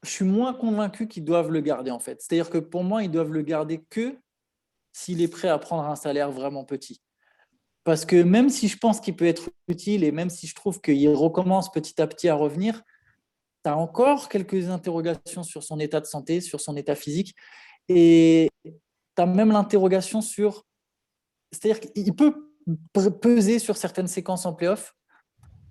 suis moins convaincu qu'ils doivent le garder en fait. C'est-à-dire que pour moi, ils doivent le garder que s'il est prêt à prendre un salaire vraiment petit. Parce que même si je pense qu'il peut être utile et même si je trouve qu'il recommence petit à petit à revenir, tu as encore quelques interrogations sur son état de santé, sur son état physique. Et tu as même l'interrogation sur… C'est-à-dire qu'il peut peser sur certaines séquences en play-off,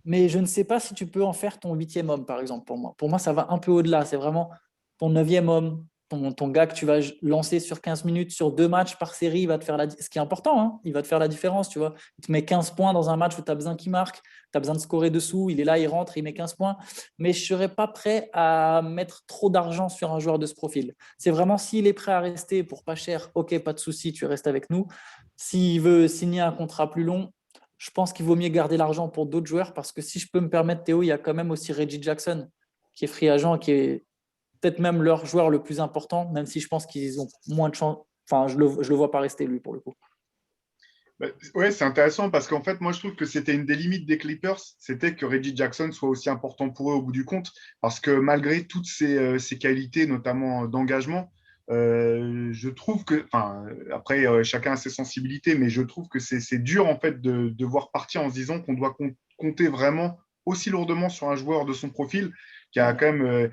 mais je ne sais pas si tu peux en faire ton 8e homme, par exemple, pour moi. Pour moi, ça va un peu au-delà. C'est vraiment ton 9e homme, ton gars que tu vas lancer sur 15 minutes, sur 2 matchs par série, il va te faire ce qui est important, hein, il va te faire la différence, tu vois. Il te met 15 points dans un match où tu as besoin qu'il marque, tu as besoin de scorer dessous, il est là, il rentre, il met 15 points. Mais je ne serais pas prêt à mettre trop d'argent sur un joueur de ce profil. C'est vraiment s'il est prêt à rester pour pas cher, ok, pas de souci, tu restes avec nous. S'il veut signer un contrat plus long, je pense qu'il vaut mieux garder l'argent pour d'autres joueurs parce que si je peux me permettre, Théo, il y a quand même aussi Reggie Jackson qui est free agent, qui est peut-être même leur joueur le plus important, même si je pense qu'ils ont moins de chance. Enfin, je le vois pas rester, lui, pour le coup. Ouais, c'est intéressant parce qu'en fait, moi, je trouve que c'était une des limites des Clippers, c'était que Reggie Jackson soit aussi important pour eux au bout du compte, parce que malgré toutes ses qualités, notamment d'engagement, je trouve que, enfin, après, chacun a ses sensibilités, mais je trouve que c'est dur, en fait, de voir partir en se disant qu'on doit compter vraiment aussi lourdement sur un joueur de son profil, qui a quand même,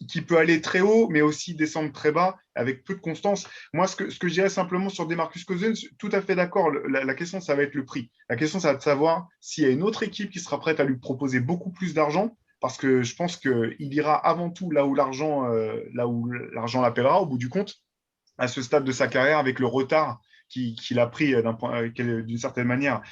qui peut aller très haut, mais aussi descendre très bas avec peu de constance. Moi, ce que je dirais simplement sur DeMarcus Cousins, tout à fait d'accord. La question, ça va être le prix. La question, ça va être de savoir s'il y a une autre équipe qui sera prête à lui proposer beaucoup plus d'argent, parce que je pense qu'il ira avant tout là où l'argent l'appellera au bout du compte, à ce stade de sa carrière, avec le retard qu'il a pris d'une certaine manière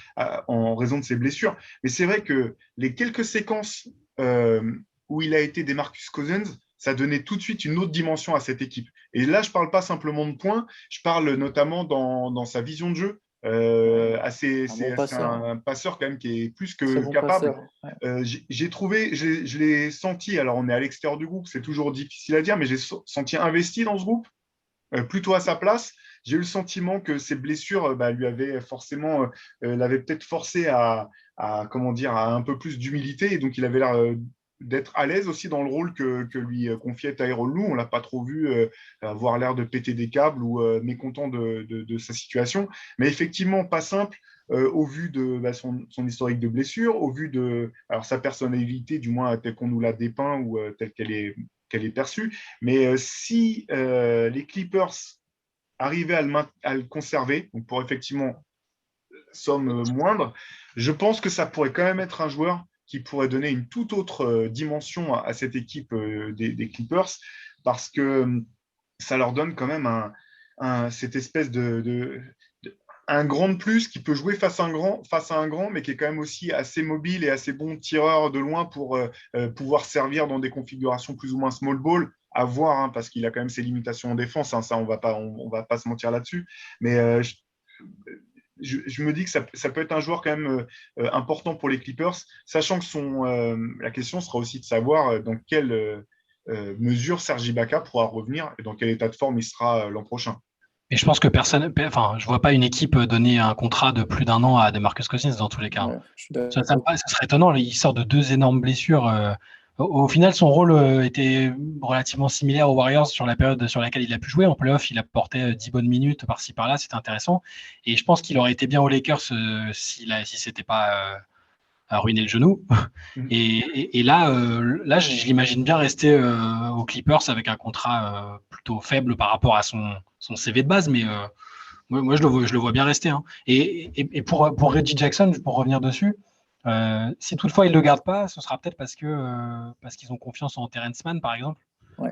en raison de ses blessures. Mais c'est vrai que les quelques séquences où il a été DeMarcus Cousins, ça donnait tout de suite une autre dimension à cette équipe. Et là, je ne parle pas simplement de points, je parle notamment dans sa vision de jeu. C'est un passeur quand même qui est plus que bon capable. Ouais. J'ai trouvé, je l'ai senti, alors on est à l'extérieur du groupe, c'est toujours difficile à dire, mais j'ai senti investi dans ce groupe, plutôt à sa place. J'ai eu le sentiment que ses blessures lui avaient forcément, l'avaient peut-être forcé comment dire, à un peu plus d'humilité, et donc il avait l'air d'être à l'aise aussi dans le rôle que lui confiait Tyrone Lue. On ne l'a pas trop vu avoir l'air de péter des câbles ou mécontent de sa situation. Mais effectivement, pas simple au vu de son historique de blessure, au vu de sa personnalité, du moins telle qu'on nous l'a dépeint ou telle qu'elle est perçue. Mais si les Clippers arrivaient à le conserver, donc pour effectivement somme moindre, je pense que ça pourrait quand même être un joueur qui pourrait donner une toute autre dimension à cette équipe des Clippers, parce que ça leur donne quand même cette espèce un grand de plus qui peut jouer face à un grand, mais qui est quand même aussi assez mobile et assez bon tireur de loin pour pouvoir servir dans des configurations plus ou moins small ball, à voir, hein, parce qu'il a quand même ses limitations en défense, hein, ça on va pas se mentir là-dessus, mais je me dis que ça peut être un joueur quand même important pour les Clippers, sachant que la question sera aussi de savoir dans quelle mesure Serge Ibaka pourra revenir et dans quel état de forme il sera l'an prochain. Et je pense que je vois pas une équipe donner un contrat de plus d'1 an à DeMarcus Cousins dans tous les cas. Ouais, ça serait étonnant. Il sort de 2 énormes blessures. Au final, son rôle était relativement similaire aux Warriors sur la période sur laquelle il a pu jouer. En playoff, il apportait 10 bonnes minutes par-ci par-là. C'était intéressant. Et je pense qu'il aurait été bien aux Lakers si c'était pas ruiné le genou. Et là, je l'imagine bien rester aux Clippers avec un contrat plutôt faible par rapport à son CV de base, mais moi je le vois bien rester. Hein. Et pour Reggie Jackson, pour revenir dessus, si toutefois il ne le garde pas, ce sera peut-être parce qu'ils ont confiance en Terrence Mann, par exemple,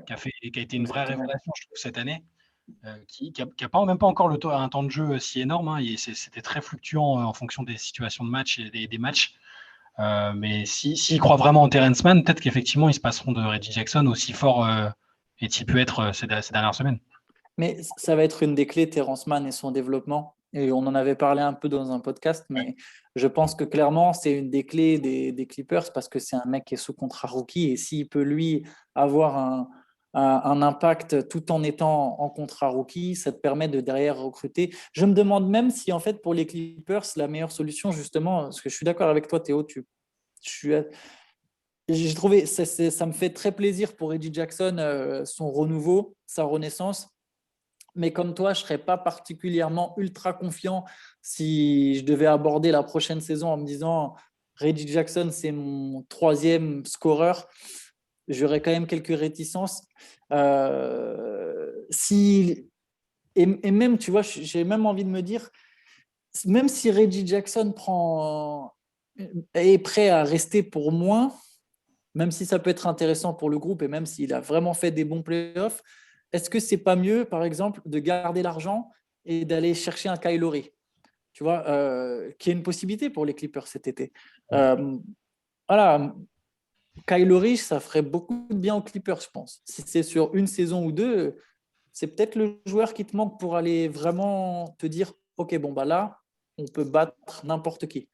qui a été une vraie révélation, je trouve, cette année. qui a même pas encore un temps de jeu si énorme. Hein, c'était très fluctuant en fonction des situations de match et des matchs. Mais s'il croit vraiment en Terrence Mann, peut-être qu'effectivement, ils se passeront de Reggie Jackson aussi fort est-il pu être ces dernières semaines. Mais ça va être une des clés, Terrence Mann et son développement. Et on en avait parlé un peu dans un podcast, mais je pense que clairement, c'est une des clés des Clippers parce que c'est un mec qui est sous contrat rookie. Et s'il peut, lui, avoir un impact tout en étant en contrat rookie, ça te permet de derrière recruter. Je me demande même si, en fait, pour les Clippers, la meilleure solution, justement, parce que je suis d'accord avec toi, Théo, j'ai trouvé, ça me fait très plaisir pour Reggie Jackson, son renouveau, sa renaissance. Mais comme toi, je ne serais pas particulièrement ultra confiant si je devais aborder la prochaine saison en me disant Reggie Jackson, c'est mon troisième scoreur. J'aurais quand même quelques réticences. Et même, tu vois, j'ai même envie de me dire, même si Reggie Jackson est prêt à rester pour moins, même si ça peut être intéressant pour le groupe et même s'il a vraiment fait des bons playoffs, est-ce que c'est pas mieux, par exemple, de garder l'argent et d'aller chercher un Kyle Lowry, tu vois, qui est une possibilité pour les Clippers cet été. Voilà, Kyle Lowry, ça ferait beaucoup de bien aux Clippers, je pense. Si c'est sur une saison ou deux, c'est peut-être le joueur qui te manque pour aller vraiment te dire, ok, bon bah là, on peut battre n'importe qui.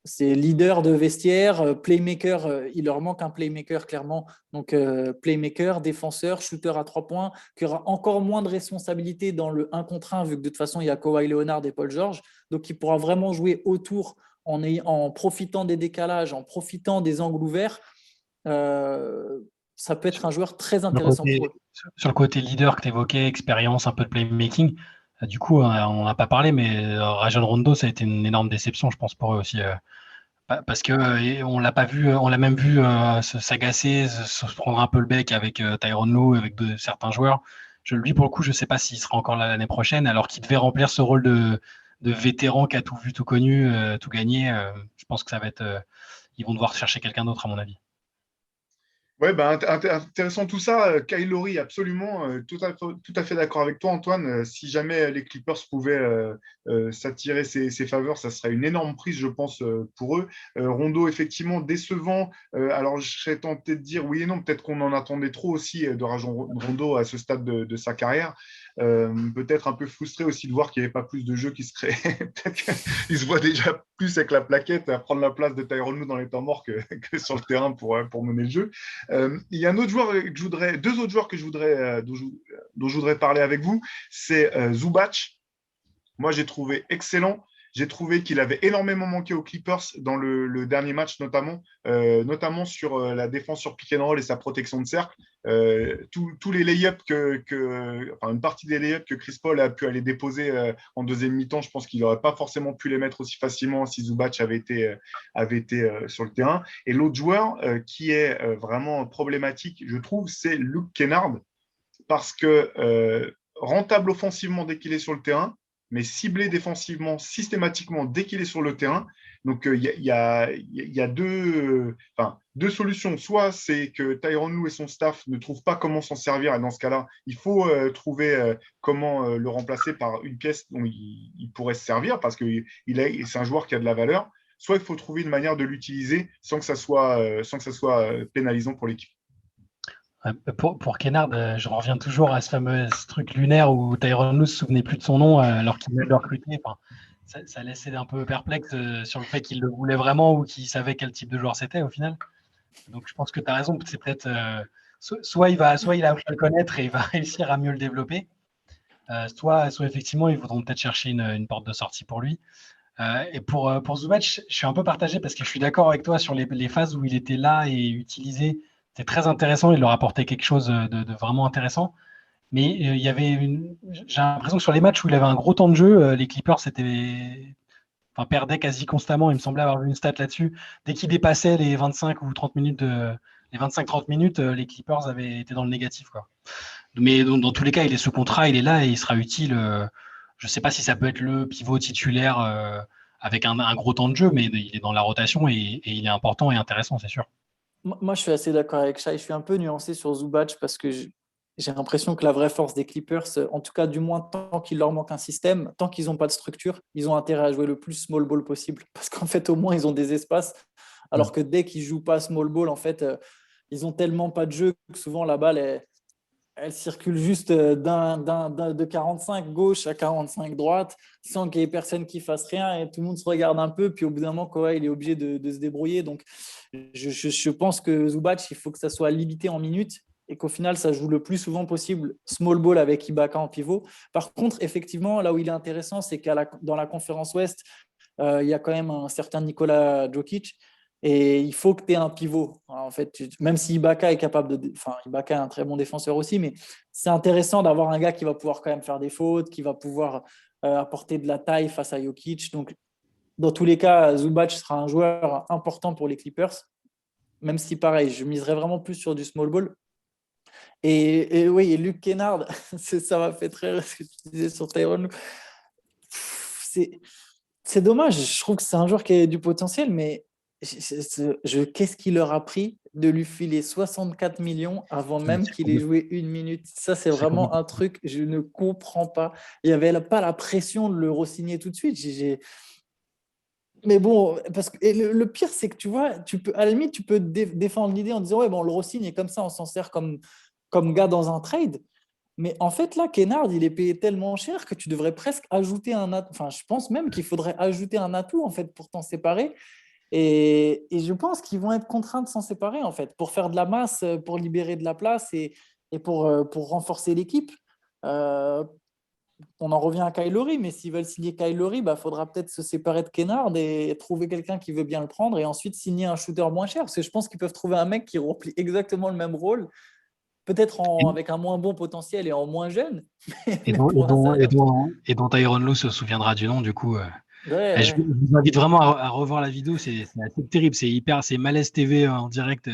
C'est leader de vestiaire, playmaker, il leur manque un playmaker clairement. Donc playmaker, défenseur, shooter à 3 points, qui aura encore moins de responsabilités dans le 1 contre 1, vu que de toute façon il y a Kawhi Leonard et Paul George. Donc il pourra vraiment jouer autour en profitant des décalages, en profitant des angles ouverts. Ça peut être un joueur très intéressant pour eux. Sur le côté leader que tu évoquais, expérience, un peu de playmaking, du coup, on n'a pas parlé, mais Rajon Rondo, ça a été une énorme déception, je pense, pour eux aussi. Parce que on l'a pas vu, on l'a même vu s'agacer, se prendre un peu le bec avec Tyronn Lue, avec certains joueurs. Lui, pour le coup, je ne sais pas s'il sera encore là l'année prochaine, alors qu'il devait remplir ce rôle de vétéran qui a tout vu, tout connu, tout gagné. Je pense que ça va être. Ils vont devoir chercher quelqu'un d'autre, à mon avis. Ouais, bah, intéressant tout ça. Kyle Lowry, absolument, tout à fait d'accord avec toi, Antoine. Si jamais les Clippers pouvaient s'attirer ses faveurs, ça serait une énorme prise, je pense, pour eux. Rondo, effectivement, décevant. Alors, je serais tenté de dire oui et non. Peut-être qu'on en attendait trop aussi de Rajon Rondo à ce stade de sa carrière. Peut-être un peu frustré aussi de voir qu'il n'y avait pas plus de jeux qui se créaient. Peut-être qu'il se voit déjà plus avec la plaquette à prendre la place de Tyronn Lue dans les temps morts que sur le terrain pour mener le jeu. Il y a un autre joueur deux autres joueurs dont je voudrais parler avec vous. C'est Zubac. Moi, j'ai trouvé excellent. J'ai trouvé qu'il avait énormément manqué aux Clippers dans le dernier match, notamment sur la défense sur pick and roll et sa protection de cercle. Tous les lay-ups une partie des lay-ups que Chris Paul a pu aller déposer en deuxième mi-temps, je pense qu'il n'aurait pas forcément pu les mettre aussi facilement si Zubac avait été sur le terrain. Et l'autre joueur qui est vraiment problématique, je trouve, c'est Luke Kennard, parce que rentable offensivement dès qu'il est sur le terrain, mais ciblé défensivement systématiquement dès qu'il est sur le terrain. Donc, il y a deux solutions. Soit c'est que Tyronn Lue et son staff ne trouvent pas comment s'en servir, et dans ce cas-là, il faut trouver comment le remplacer par une pièce dont il pourrait se servir, parce que c'est un joueur qui a de la valeur. Soit il faut trouver une manière de l'utiliser sans que ça soit pénalisant pour l'équipe. Pour Kennard, je reviens toujours à ce fameux truc lunaire où Tyronn Lue ne se souvenait plus de son nom alors qu'il venait de le recruter. Enfin, ça laissait un peu perplexe sur le fait qu'il le voulait vraiment ou qu'il savait quel type de joueur c'était au final. Donc je pense que tu as raison, c'est peut-être soit il a appris à le connaître et il va réussir à mieux le développer, soit effectivement ils voudront peut-être chercher une porte de sortie pour lui. Et pour Zubac, je suis un peu partagé parce que je suis d'accord avec toi sur les phases où il était là et utilisé. C'était très intéressant, il leur apportait quelque chose de vraiment intéressant. Mais il y avait j'ai l'impression que sur les matchs où il avait un gros temps de jeu, les Clippers perdaient quasi constamment. Il me semblait avoir vu une stat là-dessus. Dès qu'ils dépassaient les 25 ou 30 minutes, les 25-30 minutes, les Clippers avaient été dans le négatif, quoi. Mais dans tous les cas, il est sous contrat, il est là et il sera utile. Je ne sais pas si ça peut être le pivot titulaire avec un gros temps de jeu, mais il est dans la rotation et il est important et intéressant, c'est sûr. Moi, je suis assez d'accord avec ça. Je suis un peu nuancé sur Zubac parce que j'ai l'impression que la vraie force des Clippers, en tout cas, du moins, tant qu'il leur manque un système, tant qu'ils n'ont pas de structure, ils ont intérêt à jouer le plus small ball possible. Parce qu'en fait, au moins, ils ont des espaces. Alors que dès qu'ils ne jouent pas small ball, en fait, ils ont tellement pas de jeu que souvent la balle, elle circule juste de 45 gauche à 45 droite, sans qu'il y ait personne qui fasse rien et tout le monde se regarde un peu. Puis au bout d'un moment, Kawhi, il est obligé de se débrouiller. Donc, je pense que Zubac, il faut que ça soit limité en minutes et qu'au final, ça joue le plus souvent possible small ball avec Ibaka en pivot. Par contre, effectivement, là où il est intéressant, c'est dans la conférence Ouest, il y a quand même un certain Nikola Jokic. Et il faut que tu aies un pivot. En fait, même si Ibaka est capable de. Enfin, Ibaka est un très bon défenseur aussi, mais c'est intéressant d'avoir un gars qui va pouvoir quand même faire des fautes, qui va pouvoir apporter de la taille face à Jokic. Donc, dans tous les cas, Zubac sera un joueur important pour les Clippers, même si, pareil, je miserais vraiment plus sur du small ball. Et oui, et Luke Kennard, ça m'a fait très rire ce que tu disais sur Tyronn. C'est dommage. Je trouve que c'est un joueur qui a du potentiel, mais qu'est-ce qu'il leur a pris de lui filer 64 millions avant même qu'il ait joué une minute? Ça, c'est vraiment un truc, je ne comprends pas. Il n'y avait pas la pression de le re-signer tout de suite. Mais bon, parce que le pire, c'est que tu vois, à la limite, tu peux défendre l'idée en disant, ouais, bon, on le re-signe et comme ça, on s'en sert comme gars dans un trade. Mais en fait, là, Kennard, il est payé tellement cher que tu devrais presque ajouter un atout. Enfin, je pense même qu'il faudrait ajouter un atout, en fait, pour t'en séparer. Et je pense qu'ils vont être contraints de s'en séparer, en fait, pour faire de la masse, pour libérer de la place et pour renforcer l'équipe. Euh, on en revient à Kyle Lowry, mais s'ils veulent signer Kyle Lowry, il faudra peut-être se séparer de Kennard et trouver quelqu'un qui veut bien le prendre et ensuite signer un shooter moins cher. Parce que je pense qu'ils peuvent trouver un mec qui remplit exactement le même rôle, peut-être avec un moins bon potentiel et en moins jeune. Et Mais dont, et pour un dont, et salaire. dont, et dont Tyronn Lue se souviendra du nom, du coup. Ouais, Je ouais. vous invite vraiment à revoir la vidéo, c'est assez terrible, c'est Malaise TV en direct.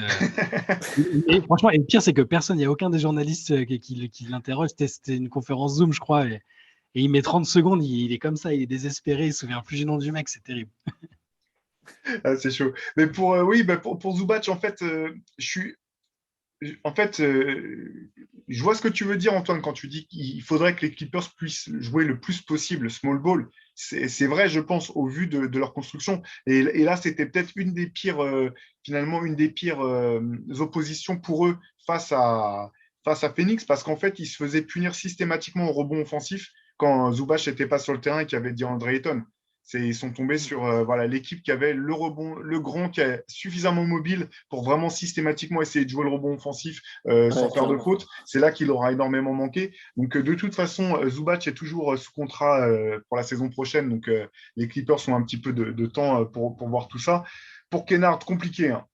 Et franchement, et le pire, c'est que personne, il n'y a aucun des journalistes qui l'interroge. C'était une conférence Zoom, je crois, et il met 30 secondes, il est comme ça, il est désespéré, il se souvient plus du nom du mec, c'est terrible. Ah, c'est chaud. Mais oui, pour Zubac, en fait, en fait, je vois ce que tu veux dire, Antoine, quand tu dis qu'il faudrait que les Clippers puissent jouer le plus possible small ball. C'est vrai, je pense, au vu de leur construction. Et là, c'était peut-être finalement, une des pires oppositions pour eux face à Phoenix, parce qu'en fait, ils se faisaient punir systématiquement au rebond offensif quand Zubac n'était pas sur le terrain et qu'il y avait DeAndre Ayton. Ils sont tombés sur voilà, l'équipe qui avait le rebond, le grand, qui est suffisamment mobile pour vraiment systématiquement essayer de jouer le rebond offensif sans Ouais, faire de clairement. faute. C'est là qu'il aura énormément manqué. Donc, de toute façon, Zubac est toujours sous contrat pour la saison prochaine. Donc, les Clippers ont un petit peu de temps pour voir tout ça. Pour Kennard, compliqué. Hein,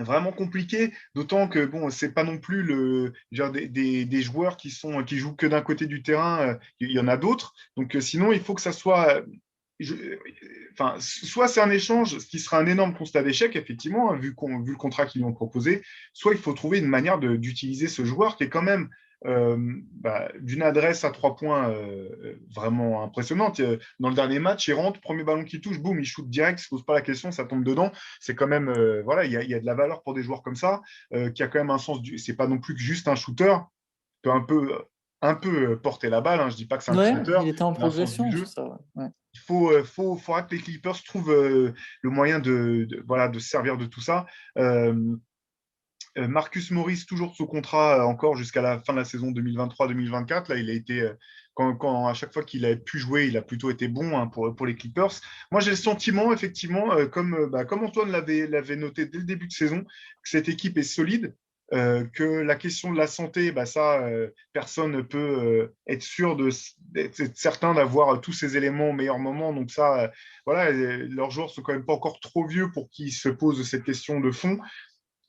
vraiment compliqué, d'autant que bon, c'est pas non plus genre des joueurs qui jouent que d'un côté du terrain. Il y en a d'autres. Donc, sinon, il faut que ça soit je- enfin, soit c'est un échange, ce qui sera un énorme constat d'échec, effectivement, hein, vu le contrat qu'ils lui ont proposé, soit il faut trouver une manière d'utiliser ce joueur qui est quand même d'une adresse à 3 points vraiment impressionnante. Dans le dernier match, il rentre, premier ballon qui touche, boum, il shoot direct, il ne se pose pas la question, ça tombe dedans. C'est quand même, voilà, il y a de la valeur pour des joueurs comme ça, qui a quand même un sens c'est pas non plus que juste un shooter, peut un peu porter la balle, hein. Je dis pas que c'est un Ouais, shooter, il était en il a un sens du progression, c'est jeu. ça. Ouais. Faudra que les Clippers trouvent le moyen voilà, de se servir de tout ça. Marcus Morris, toujours sous contrat encore jusqu'à la fin de la saison 2023-2024. Là, il a été, à chaque fois qu'il a pu jouer, il a plutôt été bon, hein, pour les Clippers. Moi, j'ai le sentiment, effectivement, comme Antoine l'avait noté dès le début de saison, que cette équipe est solide. Que la question de la santé, personne ne peut être sûr d'être certain d'avoir tous ces éléments au meilleur moment. Donc ça, voilà, leurs joueurs sont quand même pas encore trop vieux pour qu'ils se posent cette question de fond.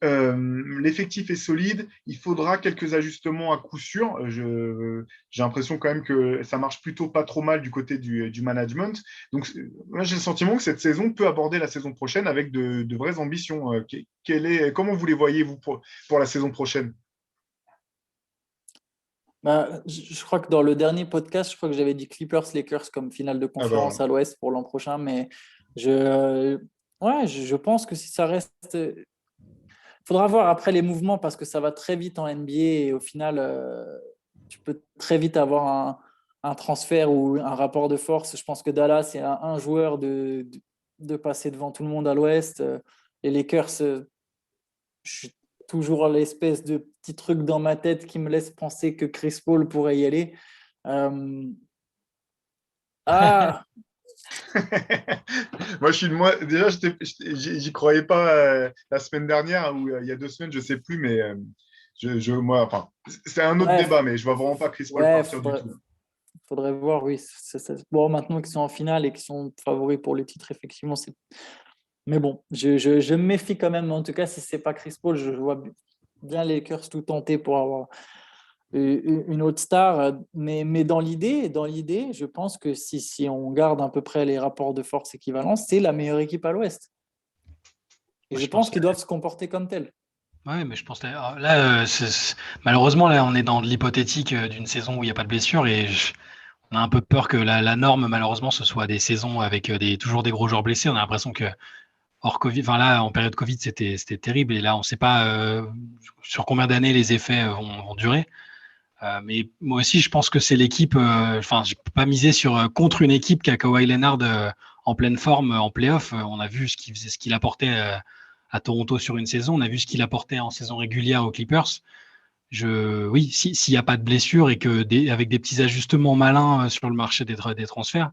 L'effectif est solide. Il faudra quelques ajustements à coup sûr. J'ai l'impression quand même que ça marche plutôt pas trop mal du côté du management. Donc, moi, j'ai le sentiment que cette saison peut aborder la saison prochaine avec de vraies ambitions. Comment vous les voyez, vous, pour la saison prochaine? Je crois que dans le dernier podcast, je crois que j'avais dit Clippers-Lakers comme finale de Ah bah voilà. conférence à l'Ouest pour l'an prochain, mais je pense que si ça reste. faudra voir après les mouvements parce que ça va très vite en NBA et au final, tu peux très vite avoir un transfert ou un rapport de force. Je pense que Dallas, c'est un joueur de passer devant tout le monde à l'Ouest. Les Lakers, je suis toujours l'espèce de petit truc dans ma tête qui me laisse penser que Chris Paul pourrait y aller. Ah, Moi, déjà, j'y croyais pas la semaine dernière ou il y a 2 semaines, je sais plus, mais moi, enfin, c'est un autre ouais, débat, mais je vois vraiment pas Chris Paul ouais, partir du tout. faudrait voir, oui. Bon, maintenant qu'ils sont en finale et qu'ils sont favoris pour le titre, effectivement, c'est. Mais bon, je me méfie quand même. En tout cas, si c'est pas Chris Paul, je vois bien les Lakers tout tenter pour avoir une autre star. Mais dans l'idée, je pense que si on garde à peu près les rapports de force équivalents, c'est la meilleure équipe à l'Ouest. Et Moi, je pense qu'ils doivent se comporter comme tels. Ouais, mais je pense là, malheureusement, là, on est dans de l'hypothétique d'une saison où il n'y a pas de blessure et on a un peu peur que la norme, malheureusement, ce soit des saisons avec toujours des gros joueurs blessés. On a l'impression que hors Covid, enfin là, en période Covid, c'était terrible et là, on ne sait pas sur combien d'années les effets vont durer. Mais moi aussi, je pense que c'est l'équipe. Enfin, je peux pas miser contre une équipe qui a Kawhi Leonard en pleine forme en playoff. On a vu ce qu'il apportait à Toronto sur une saison. On a vu ce qu'il apportait en saison régulière aux Clippers. Oui, s'il n'y a pas de blessure et que avec des petits ajustements malins sur le marché des transferts,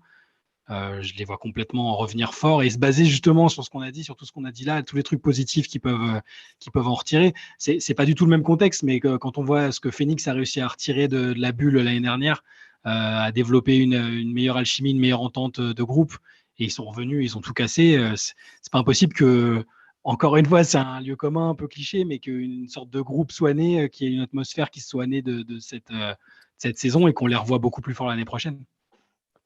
je les vois complètement revenir fort et se baser justement sur ce qu'on a dit, sur tout ce qu'on a dit là, tous les trucs positifs qui peuvent en retirer. C'est pas du tout le même contexte, mais quand on voit ce que Phoenix a réussi à retirer de la bulle l'année dernière, à développer une meilleure alchimie, une meilleure entente de groupe, et ils sont revenus, ils ont tout cassé. C'est pas impossible que, encore une fois, c'est un lieu commun un peu cliché, mais qu'une sorte de groupe soit né, qu'il y ait une atmosphère qui soit née de cette saison et qu'on les revoit beaucoup plus fort l'année prochaine.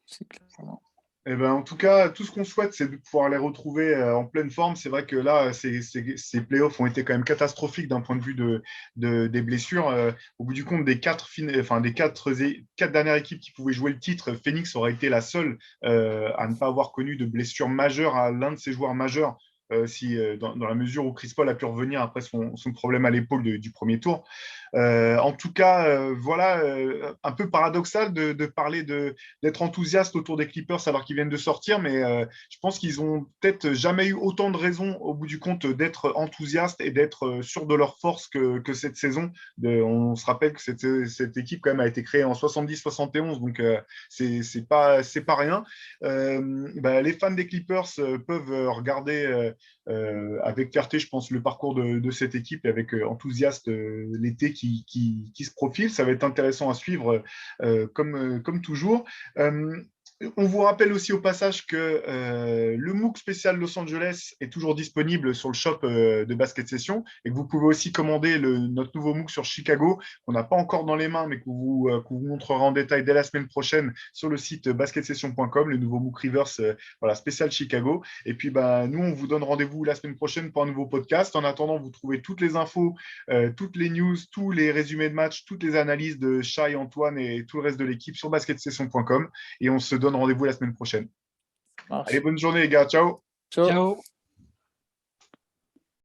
C'est clairement. Eh ben, en tout cas, tout ce qu'on souhaite, c'est de pouvoir les retrouver en pleine forme. C'est vrai que là, ces playoffs ont été quand même catastrophiques d'un point de vue des blessures. Au bout du compte, des quatre dernières équipes qui pouvaient jouer le titre, Phoenix aurait été la seule à ne pas avoir connu de blessure majeure à l'un de ses joueurs majeurs. Dans la mesure où Chris Paul a pu revenir après son problème à l'épaule du premier tour. En tout cas, voilà, un peu paradoxal de parler d'être enthousiaste autour des Clippers alors qu'ils viennent de sortir, mais je pense qu'ils ont peut-être jamais eu autant de raisons au bout du compte d'être enthousiastes et d'être sûrs de leur force que cette saison. On se rappelle que cette équipe quand même a été créée en 70-71, donc c'est pas rien. Les fans des Clippers peuvent regarder avec fierté, je pense, le parcours de cette équipe et avec enthousiasme l'été qui se profile. Ça va être intéressant à suivre comme toujours. On vous rappelle aussi au passage que le MOOC spécial Los Angeles est toujours disponible sur le shop de Basket Session et que vous pouvez aussi commander notre nouveau MOOC sur Chicago qu'on n'a pas encore dans les mains mais qu'on vous montrera en détail dès la semaine prochaine sur le site basketsession.com, le nouveau MOOC Reverse voilà, spécial Chicago. Et puis nous, on vous donne rendez-vous la semaine prochaine pour un nouveau podcast. En attendant, vous trouvez toutes les infos, toutes les news, tous les résumés de match, toutes les analyses de Shai, Antoine et tout le reste de l'équipe sur basketsession.com et on se donne rendez-vous la semaine prochaine. Allez, bonne journée les gars, ciao. Ciao. Ciao.